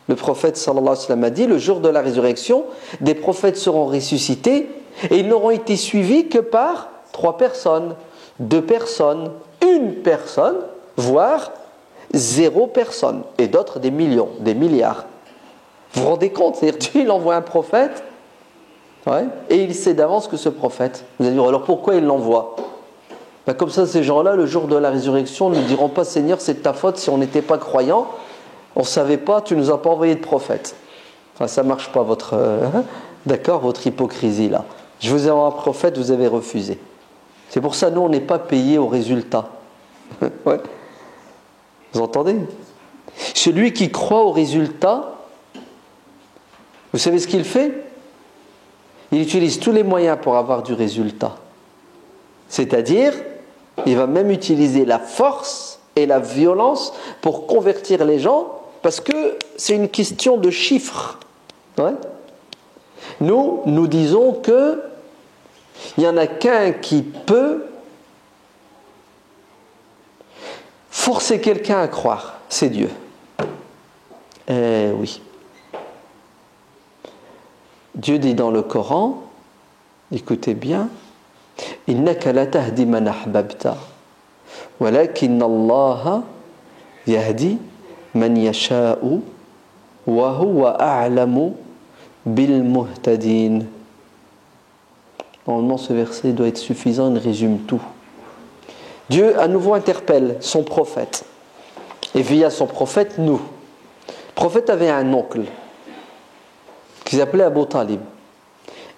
Le prophète sallallahu alayhi wa sallam a dit, le jour de la résurrection, des prophètes seront ressuscités et ils n'auront été suivis que par 3 personnes, 2 personnes, 1 personne, voire 0 personne, et d'autres des millions, des milliards. Vous vous rendez compte? C'est-à-dire Dieu, il envoie un prophète, et il sait d'avance que ce prophète. Vous allez dire, alors pourquoi il l'envoie? Ben comme ça, ces gens-là, le jour de la résurrection, ne diront pas, Seigneur, c'est de ta faute si on n'était pas croyants, on ne savait pas, tu ne nous as pas envoyé de prophète. Enfin, ça ne marche pas, votre hypocrisie là. Je vous ai envoyé un prophète, vous avez refusé. C'est pour ça, nous, on n'est pas payés au résultat. Ouais. Vous entendez? Celui qui croit au résultat, vous savez ce qu'il fait? Il utilise tous les moyens pour avoir du résultat. C'est-à-dire, il va même utiliser la force et la violence pour convertir les gens, parce que c'est une question de chiffres. Ouais. Nous disons que il n'y en a qu'un qui peut forcer quelqu'un à croire, c'est Dieu. Oui. Dieu dit dans le Coran, écoutez bien, innaka la tahdi man ahbabta walakin Allah yahdi man yasha'u wa huwa a'lamu bil muhtadin. Normalement, ce verset doit être suffisant, il résume tout. Dieu à nouveau interpelle son prophète. Et via son prophète, nous. Le prophète avait un oncle qui s'appelait Abu Talib.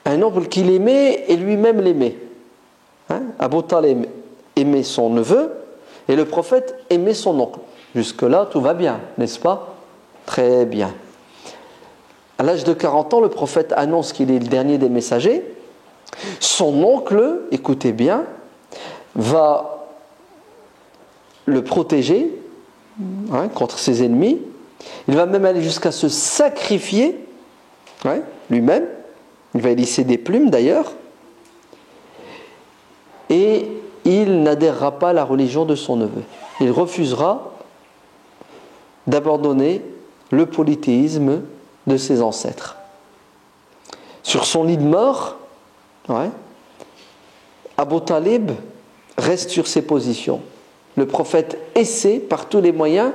Un oncle qu'il aimait et lui-même l'aimait. Abu Talib aimait son neveu et le prophète aimait son oncle. Jusque-là, tout va bien, n'est-ce pas? Très bien. À l'âge de 40 ans, le prophète annonce qu'il est le dernier des messagers. Son oncle, écoutez bien, va le protéger contre ses ennemis. Il va même aller jusqu'à se sacrifier lui-même. Il va y lisser des plumes d'ailleurs. Et il n'adhérera pas à la religion de son neveu. Il refusera d'abandonner le polythéisme de ses ancêtres. Sur son lit de mort, Abu Talib reste sur ses positions. Le prophète essaie par tous les moyens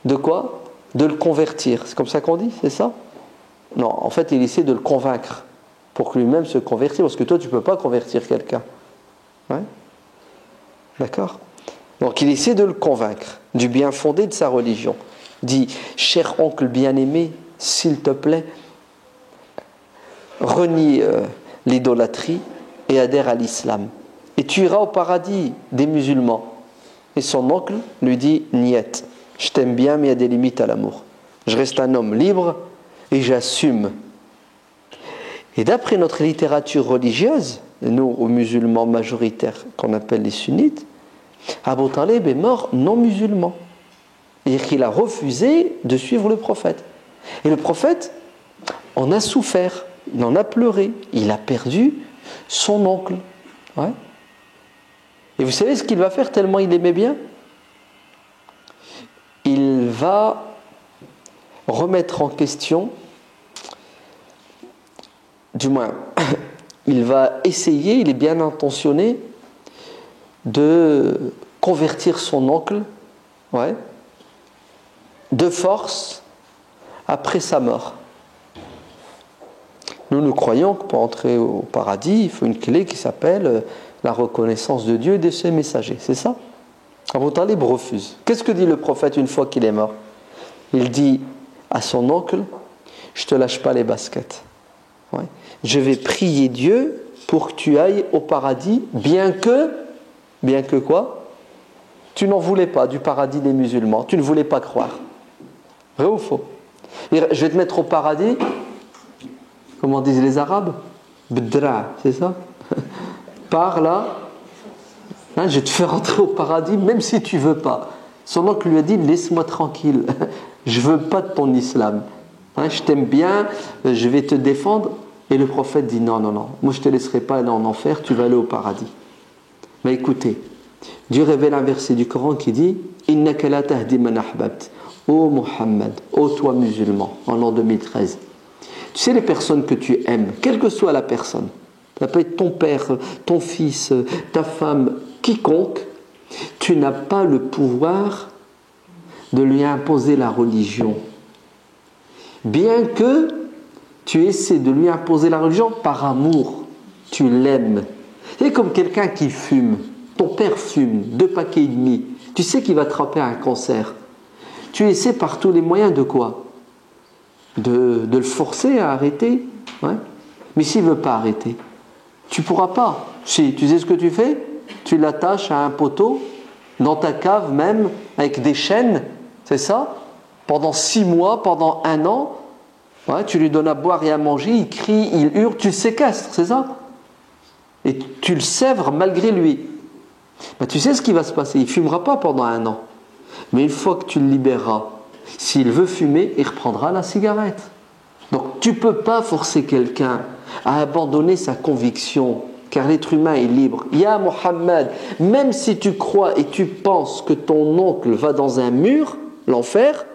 de quoi? De le convertir. C'est comme ça qu'on dit, c'est ça? Non, en fait, il essaie de le convaincre pour que lui-même se convertisse, parce que toi, tu ne peux pas convertir quelqu'un. D'accord? Donc, il essaie de le convaincre du bien fondé de sa religion. Il dit, cher oncle bien-aimé, s'il te plaît, renie l'idolâtrie et adhère à l'islam. Et tu iras au paradis des musulmans. Et son oncle lui dit, niet, je t'aime bien, mais il y a des limites à l'amour. Je reste un homme libre et j'assume. Et d'après notre littérature religieuse, nous, aux musulmans majoritaires qu'on appelle les sunnites, Abu Talib est mort non musulman. C'est-à-dire qu'il a refusé de suivre le prophète. Et le prophète en a souffert, il en a pleuré, il a perdu son oncle. Ouais. Et vous savez ce qu'il va faire tellement il aimait bien? Il va remettre en question, du moins, il va essayer, il est bien intentionné, de convertir son oncle, ouais, de force après sa mort. Nous croyons que pour entrer au paradis, il faut une clé qui s'appelle la reconnaissance de Dieu et de ses messagers. C'est ça? Abu Talib refuse. Qu'est-ce que dit le prophète une fois qu'il est mort? Il dit à son oncle, je ne te lâche pas les baskets. Ouais. Je vais prier Dieu pour que tu ailles au paradis, bien que quoi? Tu n'en voulais pas du paradis des musulmans, tu ne voulais pas croire. Vrai ou faux? Je vais te mettre au paradis, comment disent les Arabes? Bdra, c'est ça? Par là, hein, je vais te faire entrer au paradis même si tu ne veux pas. Son oncle lui a dit, laisse-moi tranquille, je ne veux pas de ton islam. Hein, je t'aime bien, je vais te défendre. Et le prophète dit, non, moi je ne te laisserai pas aller en enfer, tu vas aller au paradis. Mais écoutez, Dieu révèle un verset du Coran qui dit Innaka la tahdi man ahbabt. Ô Muhammad, ô toi musulman, en l'an 2013. Tu sais les personnes que tu aimes, quelle que soit la personne, ça peut être ton père, ton fils, ta femme, quiconque, tu n'as pas le pouvoir de lui imposer la religion. Bien que tu essaies de lui imposer la religion par amour, tu l'aimes. C'est comme quelqu'un qui fume. Ton père fume 2 paquets et demi. Tu sais qu'il va attraper un cancer. Tu essaies par tous les moyens de quoi? De le forcer à arrêter. Ouais. Mais s'il ne veut pas arrêter, tu ne pourras pas. Si, tu sais ce que tu fais? Tu l'attaches à un poteau, dans ta cave même, avec des chaînes, c'est ça? Pendant 6 mois, pendant 1 an, ouais, tu lui donnes à boire et à manger, il crie, il hurle, tu le séquestres, c'est ça? Et tu le sèvres malgré lui. Ben, tu sais ce qui va se passer, il ne fumera pas pendant 1 an. Mais une fois que tu le libéreras, s'il veut fumer, il reprendra la cigarette. Donc tu ne peux pas forcer quelqu'un à abandonner sa conviction, car l'être humain est libre. Ya Muhammad, même si tu crois et tu penses que ton oncle va dans un mur, l'enfer,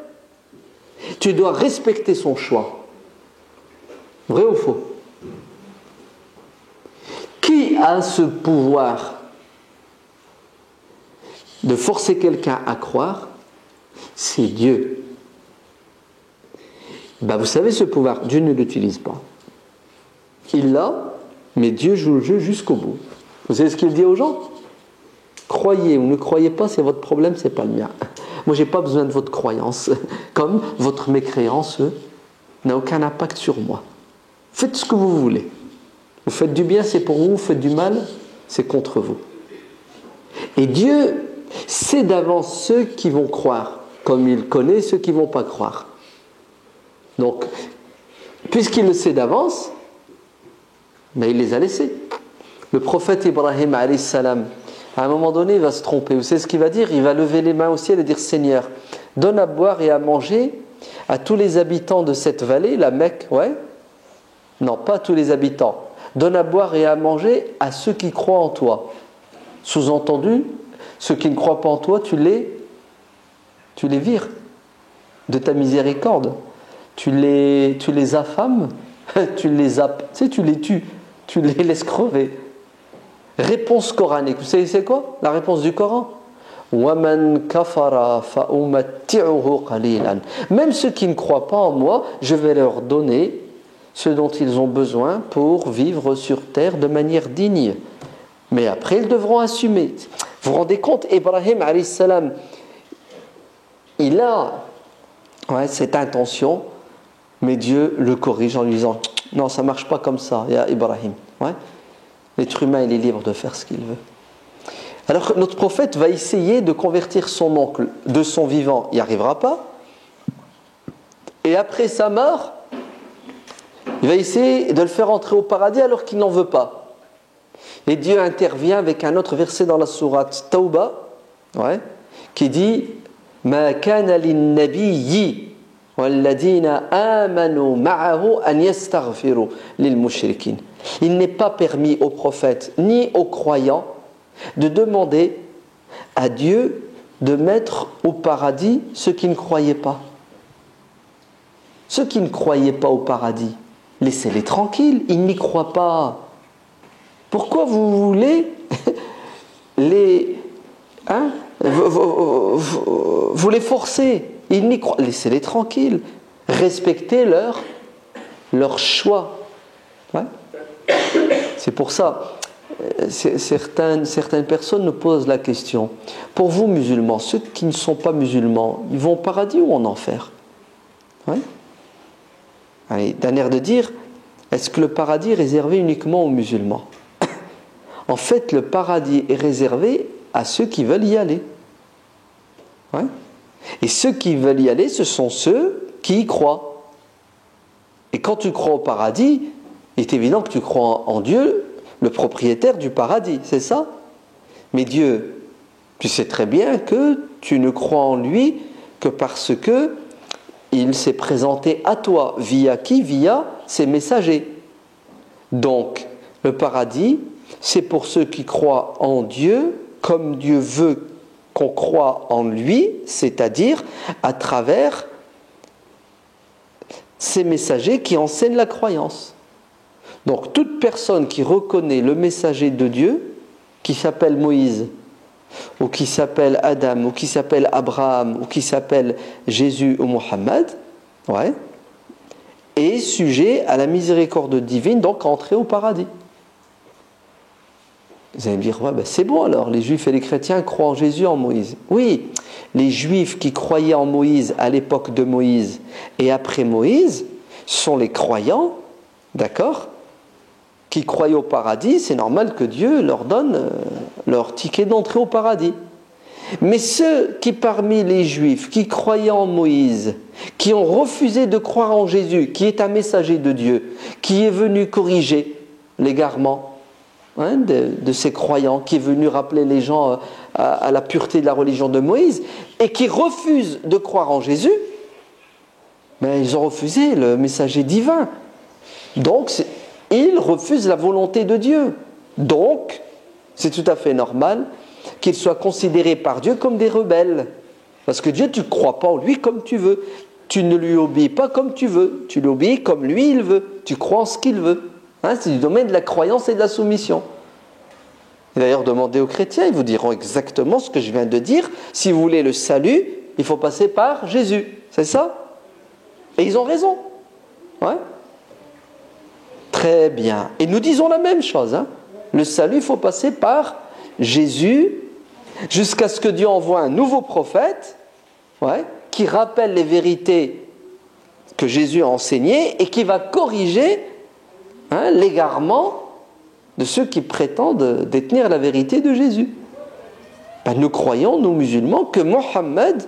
tu dois respecter son choix. Vrai ou faux? Qui a ce pouvoir de forcer quelqu'un à croire? C'est Dieu. Ben vous savez ce pouvoir, Dieu ne l'utilise pas. Il l'a, mais Dieu joue le jeu jusqu'au bout. Vous savez ce qu'il dit aux gens? Croyez ou ne croyez pas, c'est votre problème, c'est pas le mien. Moi, j'ai pas besoin de votre croyance, comme votre mécréance n'a aucun impact sur moi. Faites ce que vous voulez. Vous faites du bien, c'est pour vous. Vous faites du mal, c'est contre vous. Et Dieu sait d'avance ceux qui vont croire, comme il connaît ceux qui ne vont pas croire. Donc, puisqu'il le sait d'avance, ben il les a laissés. Le prophète Ibrahim, alayhi salam, à un moment donné, il va se tromper. Vous savez ce qu'il va dire? Il va lever les mains au ciel et dire, Seigneur, donne à boire et à manger à tous les habitants de cette vallée, la Mecque, ouais? Non, pas tous les habitants. Donne à boire et à manger à ceux qui croient en toi. Sous-entendu, ceux qui ne croient pas en toi, tu les vires de ta miséricorde. Tu les affames, tu les tues, tu les laisses crever. Réponse coranique, vous savez c'est quoi la réponse du Coran? وَمَنْ كَفَرَ فَأُمَتِّعُهُ قَلِيلًا. Même ceux qui ne croient pas en moi, je vais leur donner ce dont ils ont besoin pour vivre sur terre de manière digne. Mais après, ils devront assumer. Vous vous rendez compte, Ibrahim, alayhi salam, il a cette intention, mais Dieu le corrige en lui disant « Non, ça ne marche pas comme ça, ya Ibrahim. Ouais. » L'être humain, il est libre de faire ce qu'il veut. Alors, notre prophète va essayer de convertir son oncle de son vivant. Il n'y arrivera pas. Et après sa mort, Il va essayer de le faire entrer au paradis alors qu'il n'en veut pas. Et Dieu intervient avec un autre verset dans la sourate Tawba, qui dit Ma kana lin-nabiyyi walladhina amanu ma'ahu an yastaghfiru lil-mushrikin. Il n'est pas permis aux prophètes ni aux croyants de demander à Dieu de mettre au paradis ceux qui ne croyaient pas. Ceux qui ne croyaient pas au paradis, laissez-les tranquilles, ils n'y croient pas. Pourquoi vous voulez les vous les forcez? Ils n'y croient. Laissez-les tranquilles. Respectez leur choix. C'est pour ça, certaines personnes nous posent la question. Pour vous, musulmans, ceux qui ne sont pas musulmans, ils vont au paradis ou en enfer? Allez, d'un air de dire, est-ce que le paradis est réservé uniquement aux musulmans? En fait, le paradis est réservé à ceux qui veulent y aller. Et ceux qui veulent y aller, ce sont ceux qui y croient. Et quand tu crois au paradis, il est évident que tu crois en Dieu, le propriétaire du paradis, c'est ça? Mais Dieu, tu sais très bien que tu ne crois en lui que parce que il s'est présenté à toi. Via qui? Via ses messagers. Donc, le paradis, c'est pour ceux qui croient en Dieu, comme Dieu veut qu'on croit en lui, c'est-à-dire à travers ces messagers qui enseignent la croyance. Donc, toute personne qui reconnaît le messager de Dieu, qui s'appelle Moïse, ou qui s'appelle Adam, ou qui s'appelle Abraham, ou qui s'appelle Jésus ou Mohammed, est sujet à la miséricorde divine, donc entrer au paradis. Vous allez me dire, c'est bon alors, les juifs et les chrétiens croient en Jésus, en Moïse. Oui, les juifs qui croyaient en Moïse à l'époque de Moïse et après Moïse sont les croyants, d'accord, qui croyaient au paradis. C'est normal que Dieu leur donne leur ticket d'entrée au paradis. Mais ceux qui parmi les juifs qui croyaient en Moïse, qui ont refusé de croire en Jésus, qui est un messager de Dieu, qui est venu corriger l'égarement de ces croyants, qui est venu rappeler les gens à la pureté de la religion de Moïse, et qui refusent de croire en Jésus, mais ils ont refusé le messager divin. Donc, ils refusent la volonté de Dieu. Donc, c'est tout à fait normal qu'ils soient considérés par Dieu comme des rebelles. Parce que Dieu, tu ne crois pas en lui comme tu veux. Tu ne lui obéis pas comme tu veux. Tu lui obéis comme lui, il veut. Tu crois en ce qu'il veut. C'est du domaine de la croyance et de la soumission. Et d'ailleurs, demandez aux chrétiens, ils vous diront exactement ce que je viens de dire. Si vous voulez le salut, il faut passer par Jésus. C'est ça? Et ils ont raison. Très bien. Et nous disons la même chose. Le salut, il faut passer par Jésus, jusqu'à ce que Dieu envoie un nouveau prophète, qui rappelle les vérités que Jésus a enseignées et qui va corriger l'égarement de ceux qui prétendent détenir la vérité de Jésus. Nous croyons, nous musulmans, que Mohammed,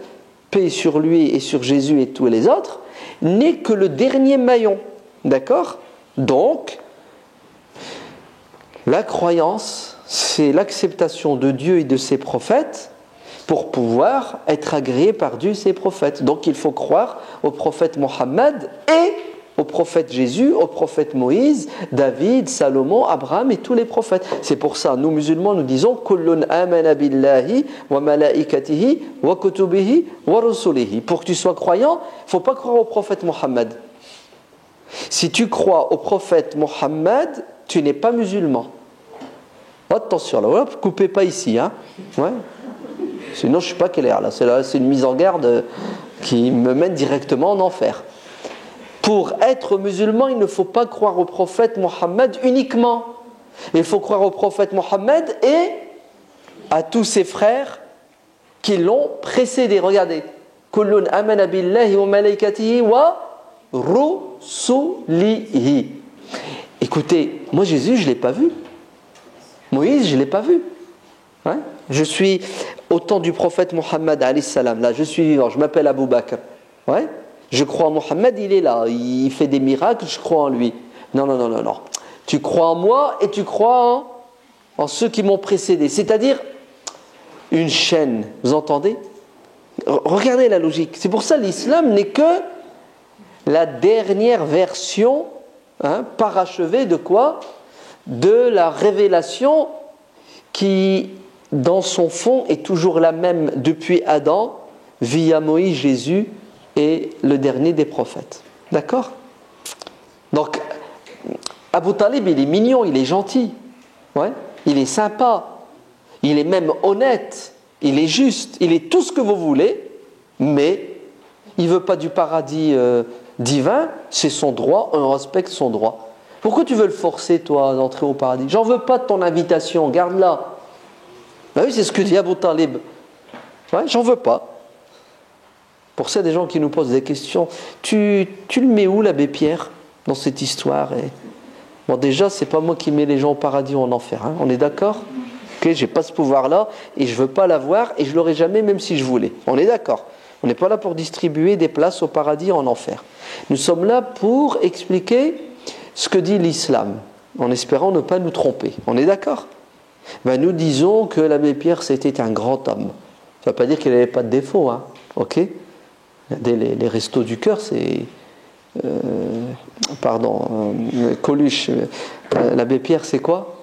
paix sur lui et sur Jésus et tous les autres, n'est que le dernier maillon. D'accord? Donc, la croyance, c'est l'acceptation de Dieu et de ses prophètes pour pouvoir être agréé par Dieu et ses prophètes. Donc il faut croire au prophète Mohammed et au prophète Jésus, au prophète Moïse, David, Salomon, Abraham et tous les prophètes. C'est pour ça, nous musulmans, nous disons Kullun amana billahi wa malaikatihi wa kutubihi wa rusulihi. Pour que tu sois croyant, il ne faut pas croire au prophète Mohammed. Si tu crois au prophète Mohammed, tu n'es pas musulman. Attention, là, coupez pas ici. Sinon, je ne sais pas quelle est là. C'est une mise en garde qui me mène directement en enfer. Pour être musulman, il ne faut pas croire au prophète Mohammed uniquement. Il faut croire au prophète Mohammed et à tous ses frères qui l'ont précédé. Regardez. Kullun amana billahi wa malaikatihi wa rusulihi. Écoutez, moi Jésus, je ne l'ai pas vu. Moïse, je ne l'ai pas vu. Je suis au temps du prophète Mohammed alayhi salam. Là, je suis vivant. Je m'appelle Abou Bakr. Je crois en Mohammed, il est là, il fait des miracles, je crois en lui. Non, non, non, non, non. Tu crois en moi et tu crois en ceux qui m'ont précédé. C'est-à-dire une chaîne, vous entendez? Regardez la logique. C'est pour ça que l'islam n'est que la dernière version parachevée de quoi? De la révélation qui, dans son fond, est toujours la même depuis Adam, via Moïse, Jésus et le dernier des prophètes. D'accord? Donc, Abu Talib, il est mignon, il est gentil. Ouais? Il est sympa. Il est même honnête. Il est juste. Il est tout ce que vous voulez, mais il ne veut pas du paradis divin. C'est son droit, on respecte son droit. Pourquoi tu veux le forcer, toi, d'entrer au paradis? J'en veux pas de ton invitation, garde-la. Ben oui, c'est ce que dit Abu Talib. Ouais, j'en veux pas. Pour ça, des gens qui nous posent des questions, tu le mets où, l'abbé Pierre, dans cette histoire? Bon, déjà, c'est pas moi qui mets les gens au paradis ou en enfer. Hein. On est d'accord? Ok, j'ai pas ce pouvoir-là et je veux pas l'avoir et je l'aurai jamais, même si je voulais. On est d'accord? On n'est pas là pour distribuer des places au paradis ou en enfer. Nous sommes là pour expliquer ce que dit l'islam, en espérant ne pas nous tromper. On est d'accord? Ben, nous disons que l'abbé Pierre, c'était un grand homme. Ça ne veut pas dire qu'il n'avait pas de défaut. Hein. Ok? Les restos du cœur, c'est... Coluche. L'abbé Pierre, c'est quoi?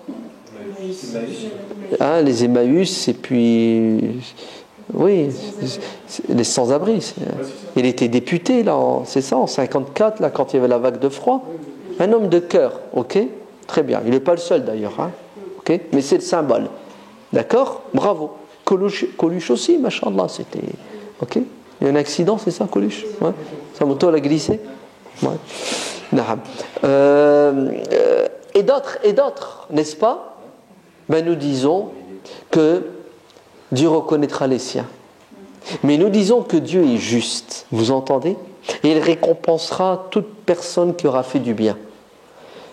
Les Emmaüs, et puis... Oui, les sans-abri. Il était député, là, c'est ça, en 1954, là, quand il y avait la vague de froid. Un homme de cœur, ok? Très bien. Il n'est pas le seul, d'ailleurs. Hein, ok? Mais c'est le symbole. D'accord? Bravo. Coluche aussi, machallah, c'était... Ok? Il y a un accident, c'est ça, Coluche? Ouais. Sa moto, elle a glissé? Ouais. Et d'autres, n'est-ce pas? Ben, nous disons que Dieu reconnaîtra les siens. Mais nous disons que Dieu est juste. Vous entendez? Et il récompensera toute personne qui aura fait du bien.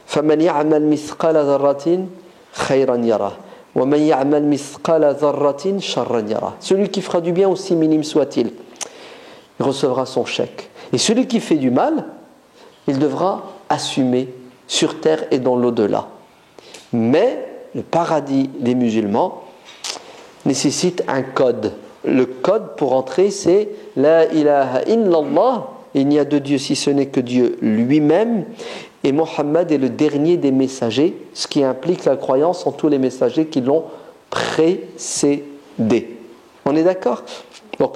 فَمَنْ يَعْمَلْ مِثْقَالَ ذَرَّةٍ خَيْرًا يَرَهُ وَمَنْ يَعْمَلْ مِثْقَالَ ذَرَّةٍ شَرًّا يَرَهُ. Celui qui fera du bien, aussi minime soit-il, il recevra son chèque. Et celui qui fait du mal, il devra assumer sur terre et dans l'au-delà. Mais le paradis des musulmans nécessite un code. Le code pour entrer, c'est La ilaha illallah. Il n'y a de Dieu si ce n'est que Dieu lui-même. Et Mohammed est le dernier des messagers, ce qui implique la croyance en tous les messagers qui l'ont précédé. On est d'accord? Donc,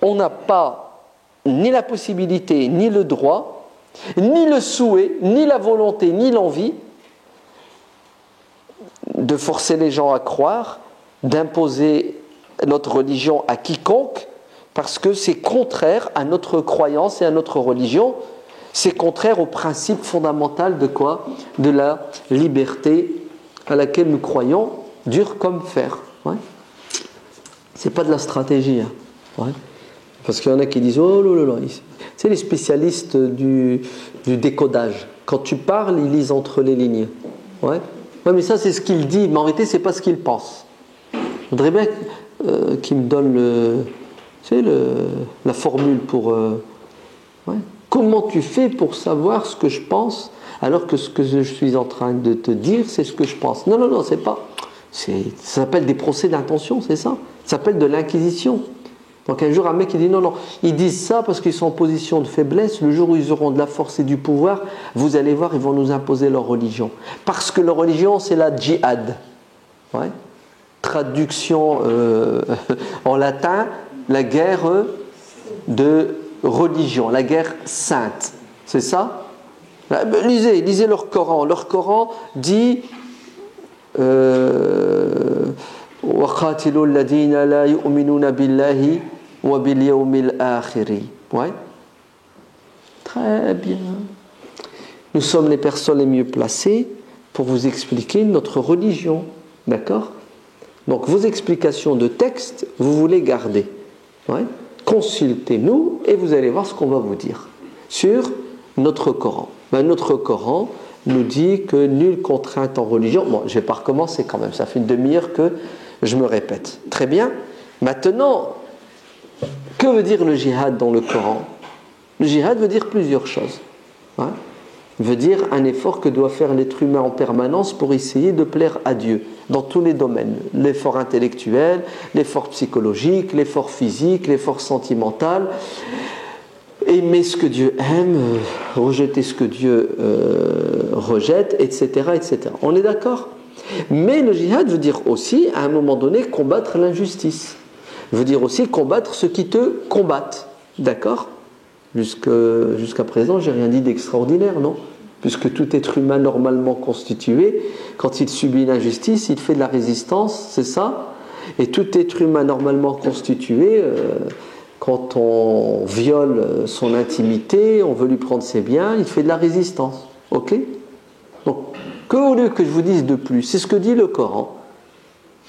on n'a pas ni la possibilité, ni le droit, ni le souhait, ni la volonté, ni l'envie de forcer les gens à croire, d'imposer notre religion à quiconque, parce que c'est contraire à notre croyance et à notre religion. C'est contraire au principe fondamental de quoi? De la liberté à laquelle nous croyons, dur comme fer. Ouais. C'est pas de la stratégie. Hein. Ouais. Parce qu'il y en a qui disent oh là là, c'est les spécialistes du décodage. Quand tu parles, ils lisent entre les lignes. Ouais. Ouais, mais ça c'est ce qu'il dit, mais en réalité c'est pas ce qu'il pense. Je voudrais bien qu'il me donne la formule pour. Ouais. Comment tu fais pour savoir ce que je pense alors que ce que je suis en train de te dire, c'est ce que je pense? Non, non, non, c'est pas. Ça s'appelle des procès d'intention, c'est ça? Ça s'appelle de l'inquisition. Donc un jour, un mec il dit non, non, ils disent ça parce qu'ils sont en position de faiblesse. Le jour où ils auront de la force et du pouvoir, vous allez voir, ils vont nous imposer leur religion. Parce que leur religion, c'est la djihad. Ouais. Traduction en latin, la guerre de religion, la guerre sainte. C'est ça? Lisez leur Coran. Leur Coran dit وَقَاتِلُوا الَّذِينَ لَا يُؤْمِنُونَ بِاللَّهِ وَبِالْيَوْمِ الْآخِرِ. Ouais. Très bien. Nous sommes les personnes les mieux placées pour vous expliquer notre religion. D'accord? Donc vos explications de texte, vous voulez garder. Ouais. Consultez-nous et vous allez voir ce qu'on va vous dire sur notre Coran. Ben, notre Coran nous dit que nulle contrainte en religion. Bon, je ne vais pas recommencer quand même, ça fait une demi-heure que je me répète. Très bien. Maintenant, que veut dire le djihad dans le Coran? Le jihad veut dire plusieurs choses. Hein. Veut dire un effort que doit faire l'être humain en permanence pour essayer de plaire à Dieu dans tous les domaines. L'effort intellectuel, l'effort psychologique, l'effort physique, l'effort sentimental. Aimer ce que Dieu aime, rejeter ce que Dieu rejette, etc., etc. On est d'accord ? Mais le jihad veut dire aussi, à un moment donné, combattre l'injustice. Veut dire aussi combattre ceux qui te combattent. D'accord ? Jusqu'à présent, j'ai rien dit d'extraordinaire, non ? Puisque tout être humain normalement constitué, quand il subit une injustice, il fait de la résistance, c'est ça ? Et tout être humain normalement constitué, quand on viole son intimité, on veut lui prendre ses biens, il fait de la résistance. Ok ? Donc, qu'au lieu que je vous dise de plus, c'est ce que dit le Coran.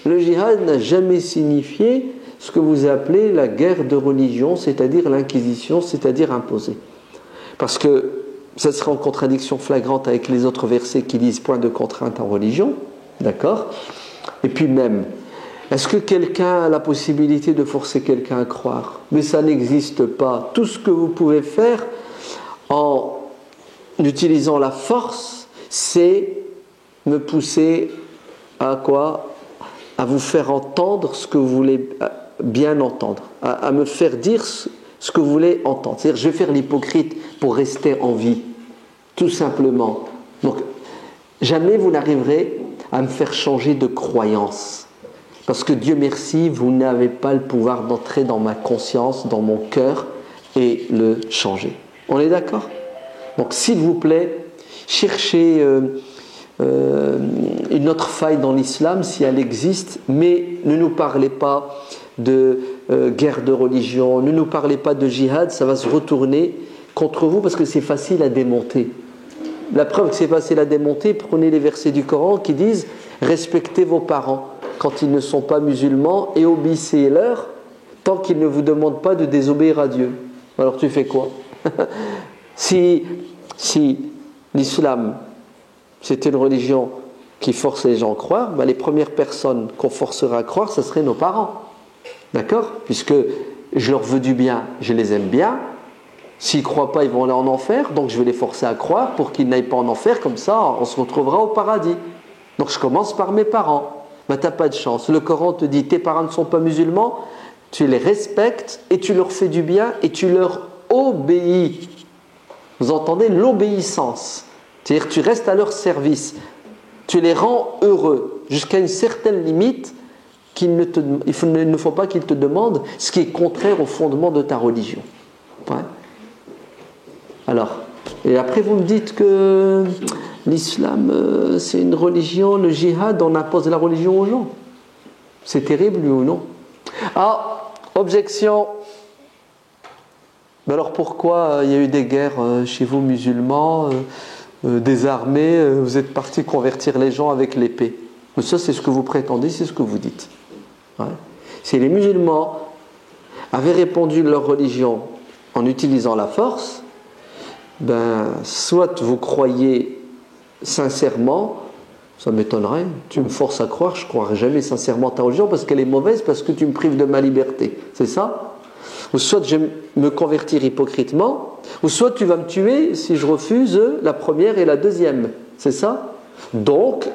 Le djihad n'a jamais signifié ce que vous appelez la guerre de religion, c'est-à-dire l'inquisition, c'est-à-dire imposer. Parce que ça serait en contradiction flagrante avec les autres versets qui disent point de contrainte en religion, d'accord ? Et puis même, est-ce que quelqu'un a la possibilité de forcer quelqu'un à croire ? Mais ça n'existe pas. Tout ce que vous pouvez faire en utilisant la force, c'est me pousser à quoi ? À vous faire entendre ce que vous voulez bien entendre, à me faire dire ce que vous voulez entendre. C'est-à-dire, je vais faire l'hypocrite pour rester en vie, tout simplement. Donc, jamais vous n'arriverez à me faire changer de croyance. Parce que Dieu merci, vous n'avez pas le pouvoir d'entrer dans ma conscience, dans mon cœur et le changer. On est d'accord ? Donc, s'il vous plaît, cherchez une autre faille dans l'islam si elle existe, mais ne nous parlez pas de guerre de religion, ne nous parlez pas de djihad, ça va se retourner contre vous parce que c'est facile à démonter. La preuve que c'est facile à démonter, prenez les versets du Coran qui disent respectez vos parents quand ils ne sont pas musulmans et obéissez-leur tant qu'ils ne vous demandent pas de désobéir à Dieu. Alors tu fais quoi ? Si l'islam c'était une religion qui force les gens à croire, les premières personnes qu'on forcera à croire, ce seraient nos parents. D'accord ? Puisque je leur veux du bien, je les aime bien. S'ils ne croient pas, ils vont aller en enfer, donc je vais les forcer à croire pour qu'ils n'aillent pas en enfer, comme ça on se retrouvera au paradis. Donc je commence par mes parents. Tu n'as pas de chance. Le Coran te dit, tes parents ne sont pas musulmans, tu les respectes et tu leur fais du bien et tu leur obéis. Vous entendez l'obéissance ? C'est-à-dire que tu restes à leur service, tu les rends heureux jusqu'à une certaine limite il ne faut pas qu'ils te demandent ce qui est contraire au fondement de ta religion. Ouais. Alors, et après vous me dites que l'islam c'est une religion, le djihad on impose la religion aux gens. C'est terrible lui ou non ? Ah, objection. Mais alors pourquoi il y a eu des guerres chez vous musulmans des armées, vous êtes partis convertir les gens avec l'épée. Mais ça, c'est ce que vous prétendez, c'est ce que vous dites. Ouais. Si les musulmans avaient répandu leur religion en utilisant la force, soit vous croyez sincèrement, ça m'étonnerait, tu me forces à croire, je ne croirai jamais sincèrement ta religion parce qu'elle est mauvaise, parce que tu me prives de ma liberté. C'est ça ? Ou soit je vais me convertir hypocritement, ou soit tu vas me tuer si je refuse la première et la deuxième. C'est ça ? Donc,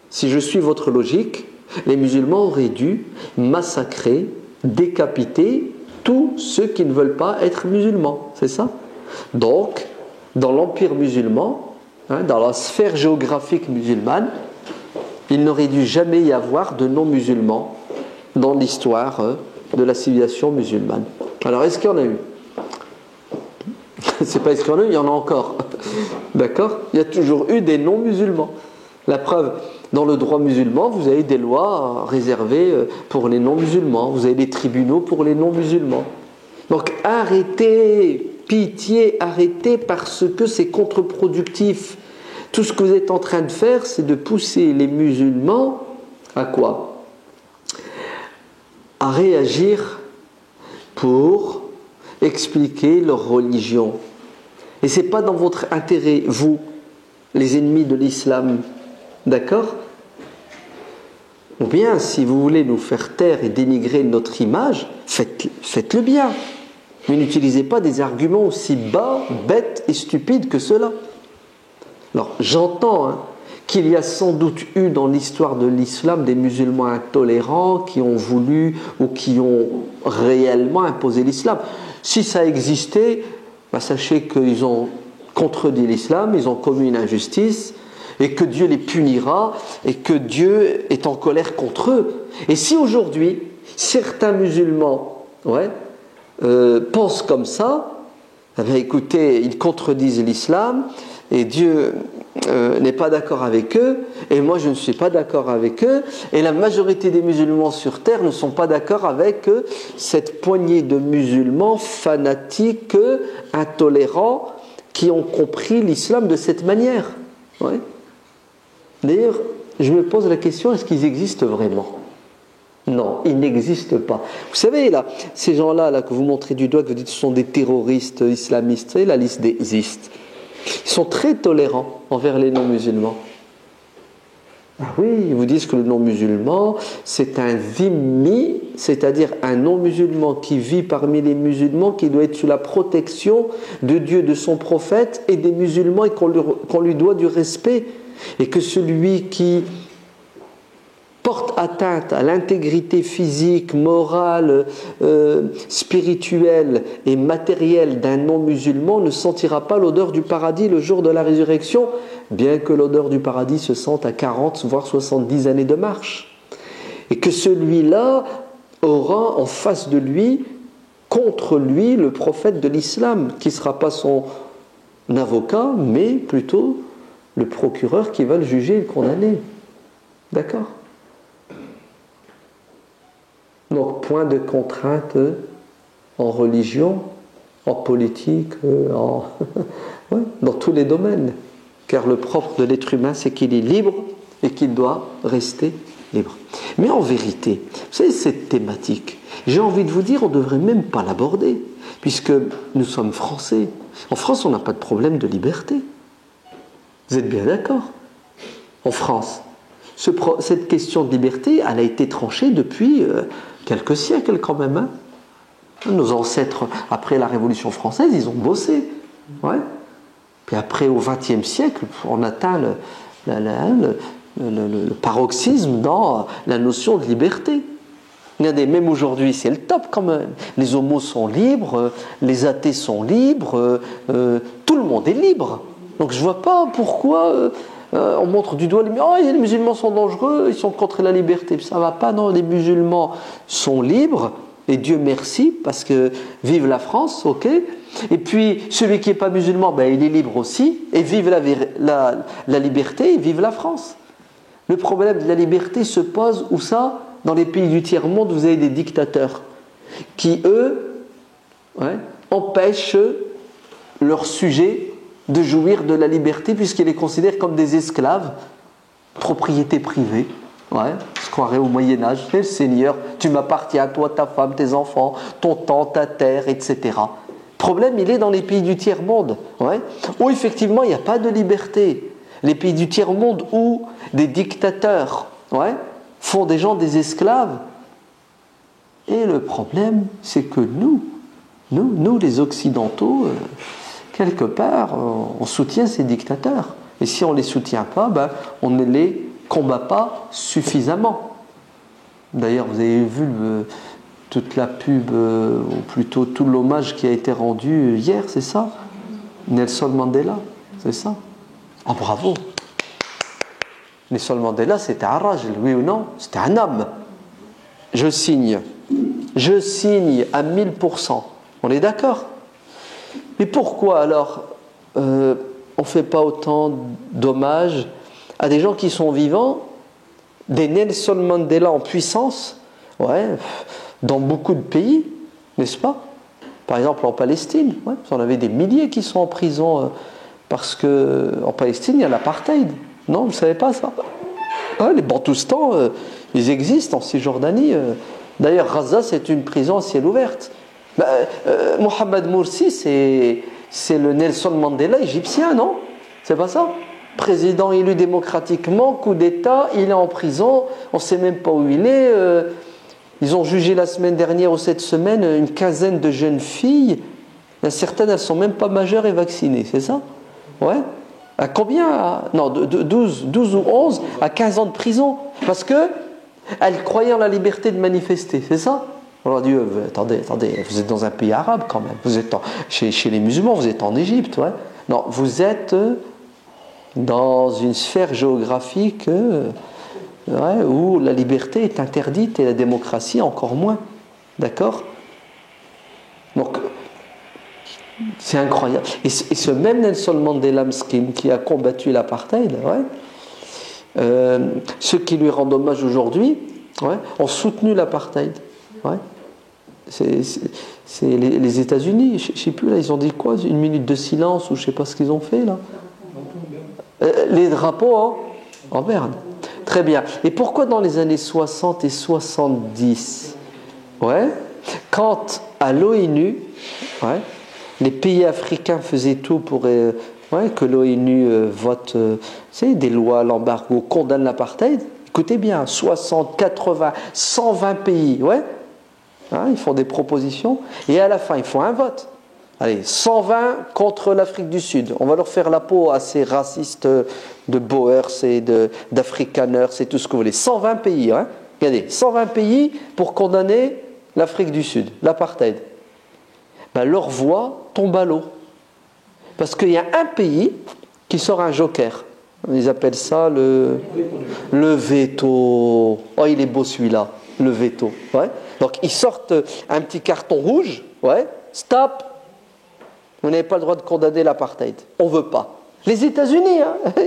si je suis votre logique, les musulmans auraient dû massacrer, décapiter tous ceux qui ne veulent pas être musulmans. C'est ça ? Donc, dans l'empire musulman, dans la sphère géographique musulmane, il n'aurait dû jamais y avoir de non-musulmans dans l'histoire de la civilisation musulmane. Alors, est-ce qu'il y en a eu ? C'est pas est-ce qu'il y en a eu, il y en a encore. D'accord ? Il y a toujours eu des non-musulmans. La preuve, dans le droit musulman, vous avez des lois réservées pour les non-musulmans. Vous avez des tribunaux pour les non-musulmans. Donc, arrêtez, pitié, arrêtez parce que c'est contre-productif. Tout ce que vous êtes en train de faire, c'est de pousser les musulmans à quoi ? À réagir pour expliquer leur religion. Et ce n'est pas dans votre intérêt, vous, les ennemis de l'islam. D'accord ? Ou bien, si vous voulez nous faire taire et dénigrer notre image, faites-le bien. Mais n'utilisez pas des arguments aussi bas, bêtes et stupides que cela. Alors, j'entends qu'il y a sans doute eu dans l'histoire de l'islam des musulmans intolérants qui ont voulu ou qui ont réellement imposé l'islam. Si ça existait, sachez qu'ils ont contredit l'islam, ils ont commis une injustice, et que Dieu les punira, et que Dieu est en colère contre eux. Et si aujourd'hui, certains musulmans pensent comme ça, écoutez, ils contredisent l'islam, et Dieu n'est pas d'accord avec eux, et moi je ne suis pas d'accord avec eux, et la majorité des musulmans sur terre ne sont pas d'accord avec cette poignée de musulmans fanatiques, intolérants, qui ont compris l'islam de cette manière. Ouais. D'ailleurs, je me pose la question, est-ce qu'ils existent vraiment? Non, ils n'existent pas. Vous savez, là, ces gens-là que vous montrez du doigt, que vous dites que ce sont des terroristes islamistes, vous savez, la liste des istes, ils sont très tolérants envers les non-musulmans. Ah oui, ils vous disent que le non-musulman, c'est un dhimmi, c'est-à-dire un non-musulman qui vit parmi les musulmans, qui doit être sous la protection de Dieu, de son prophète et des musulmans, et qu'on lui doit du respect. Et que celui qui porte atteinte à l'intégrité physique, morale, spirituelle et matérielle d'un non-musulman ne sentira pas l'odeur du paradis le jour de la résurrection, bien que l'odeur du paradis se sente à 40 voire 70 années de marche. Et que celui-là aura en face de lui, contre lui, le prophète de l'islam, qui ne sera pas son avocat, mais plutôt le procureur qui va le juger et le condamner. D'accord ? Donc, point de contrainte en religion, en politique, dans tous les domaines. Car le propre de l'être humain, c'est qu'il est libre et qu'il doit rester libre. Mais en vérité, vous savez, cette thématique, j'ai envie de vous dire, on ne devrait même pas l'aborder, puisque nous sommes Français. En France, on n'a pas de problème de liberté. Vous êtes bien d'accord? En France, cette question de liberté, elle a été tranchée depuis quelques siècles quand même. Hein. Nos ancêtres, après la Révolution française, ils ont bossé. Ouais. Puis après, au XXe siècle, on atteint le paroxysme dans la notion de liberté. Regardez, même aujourd'hui, c'est le top quand même. Les homos sont libres, les athées sont libres, tout le monde est libre. Donc je ne vois pas pourquoi on montre du doigt les musulmans sont dangereux, ils sont contre la liberté. Ça ne va pas, non, les musulmans sont libres, et Dieu merci, parce que vive la France, ok. Et puis celui qui n'est pas musulman, il est libre aussi, et vive la liberté, et vive la France. Le problème de la liberté se pose où ça? Dans les pays du tiers-monde, vous avez des dictateurs qui, eux, empêchent leurs sujets de jouir de la liberté puisqu'ils les considèrent comme des esclaves, propriété privée. Ouais, je croirais au Moyen-Âge. Le Seigneur, tu m'appartiens, toi, ta femme, tes enfants, ton temps, ta terre, etc. Le problème, il est dans les pays du tiers-monde, où effectivement, il n'y a pas de liberté. Les pays du tiers-monde où des dictateurs font des gens des esclaves. Et le problème, c'est que nous les Occidentaux, quelque part, on soutient ces dictateurs. Et si on ne les soutient pas, on ne les combat pas suffisamment. D'ailleurs, vous avez vu toute la pub, ou plutôt tout l'hommage qui a été rendu hier, c'est ça? Nelson Mandela, c'est ça? Ah, bravo! Nelson Mandela, c'était un rajl, oui ou non? C'était un homme. Je signe à 1000%. On est d'accord? Mais pourquoi alors on ne fait pas autant d'hommages à des gens qui sont vivants, des Nelson Mandela en puissance, dans beaucoup de pays, n'est-ce pas? Par exemple en Palestine, vous en avez des milliers qui sont en prison parce qu'en Palestine il y a l'apartheid. Non, vous ne savez pas ça? Les Bantoustans, ils existent en Cisjordanie. D'ailleurs, Gaza, c'est une prison à ciel ouvert. Mohamed Morsi, c'est le Nelson Mandela égyptien, non? C'est pas ça? Président élu démocratiquement, coup d'État, il est en prison, on ne sait même pas où il est. Ils ont jugé la semaine dernière ou cette semaine une quinzaine de jeunes filles. Certaines, elles ne sont même pas majeures et vaccinées, c'est ça? Ouais. À combien? Non, de 12 ou 11 à 15 ans de prison. Parce qu'elles croyaient en la liberté de manifester, c'est ça? On leur dit, attendez, vous êtes dans un pays arabe quand même. Vous êtes chez les musulmans, vous êtes en Égypte. Ouais. Non, vous êtes dans une sphère géographique où la liberté est interdite et la démocratie encore moins. D'accord? Donc, c'est incroyable. Et ce même Nelson Mandela Mskim qui a combattu l'apartheid, ceux qui lui rendent hommage aujourd'hui ont soutenu l'apartheid. Ouais. C'est les États-Unis, je ne sais plus, là, ils ont dit quoi? Une minute de silence ou je ne sais pas ce qu'ils ont fait là. Les drapeaux en berne. Très bien. Et pourquoi dans les années 60 et 70, quand à l'ONU, les pays africains faisaient tout pour que l'ONU vote des lois, l'embargo, condamne l'apartheid, écoutez bien, 60, 80, 120 pays, ils font des propositions et à la fin ils font un vote. Allez, 120 contre l'Afrique du Sud. On va leur faire la peau à ces racistes de Boers et d'Afrikaners et tout ce que vous voulez. 120 pays, regardez, 120 pays pour condamner l'Afrique du Sud, l'apartheid. Leur voix tombe à l'eau. Parce qu'il y a un pays qui sort un joker. Ils appellent ça le veto. Oh, il est beau celui-là, le veto. Donc ils sortent un petit carton rouge. Stop. Vous n'avez pas le droit de condamner l'apartheid. On ne veut pas. Les États-Unis,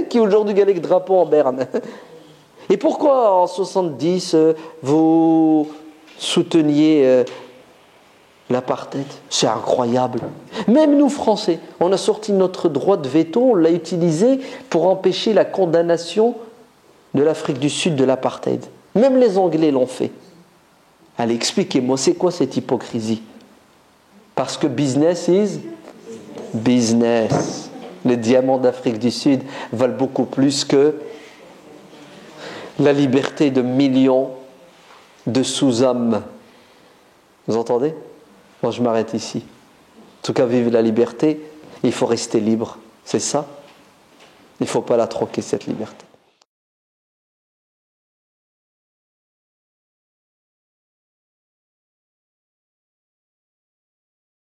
qui aujourd'hui gagnent le drapeau en berne. Et pourquoi en 70 vous souteniez l'apartheid? C'est incroyable. Même nous, Français, on a sorti notre droit de veto, on l'a utilisé pour empêcher la condamnation de l'Afrique du Sud de l'apartheid. Même les Anglais l'ont fait. Allez, expliquez-moi, c'est quoi cette hypocrisie? Parce que business is business. Les diamants d'Afrique du Sud valent beaucoup plus que la liberté de millions de sous-hommes. Vous entendez? Moi, je m'arrête ici. En tout cas, vive la liberté. Il faut rester libre. C'est ça. Il ne faut pas la troquer, cette liberté.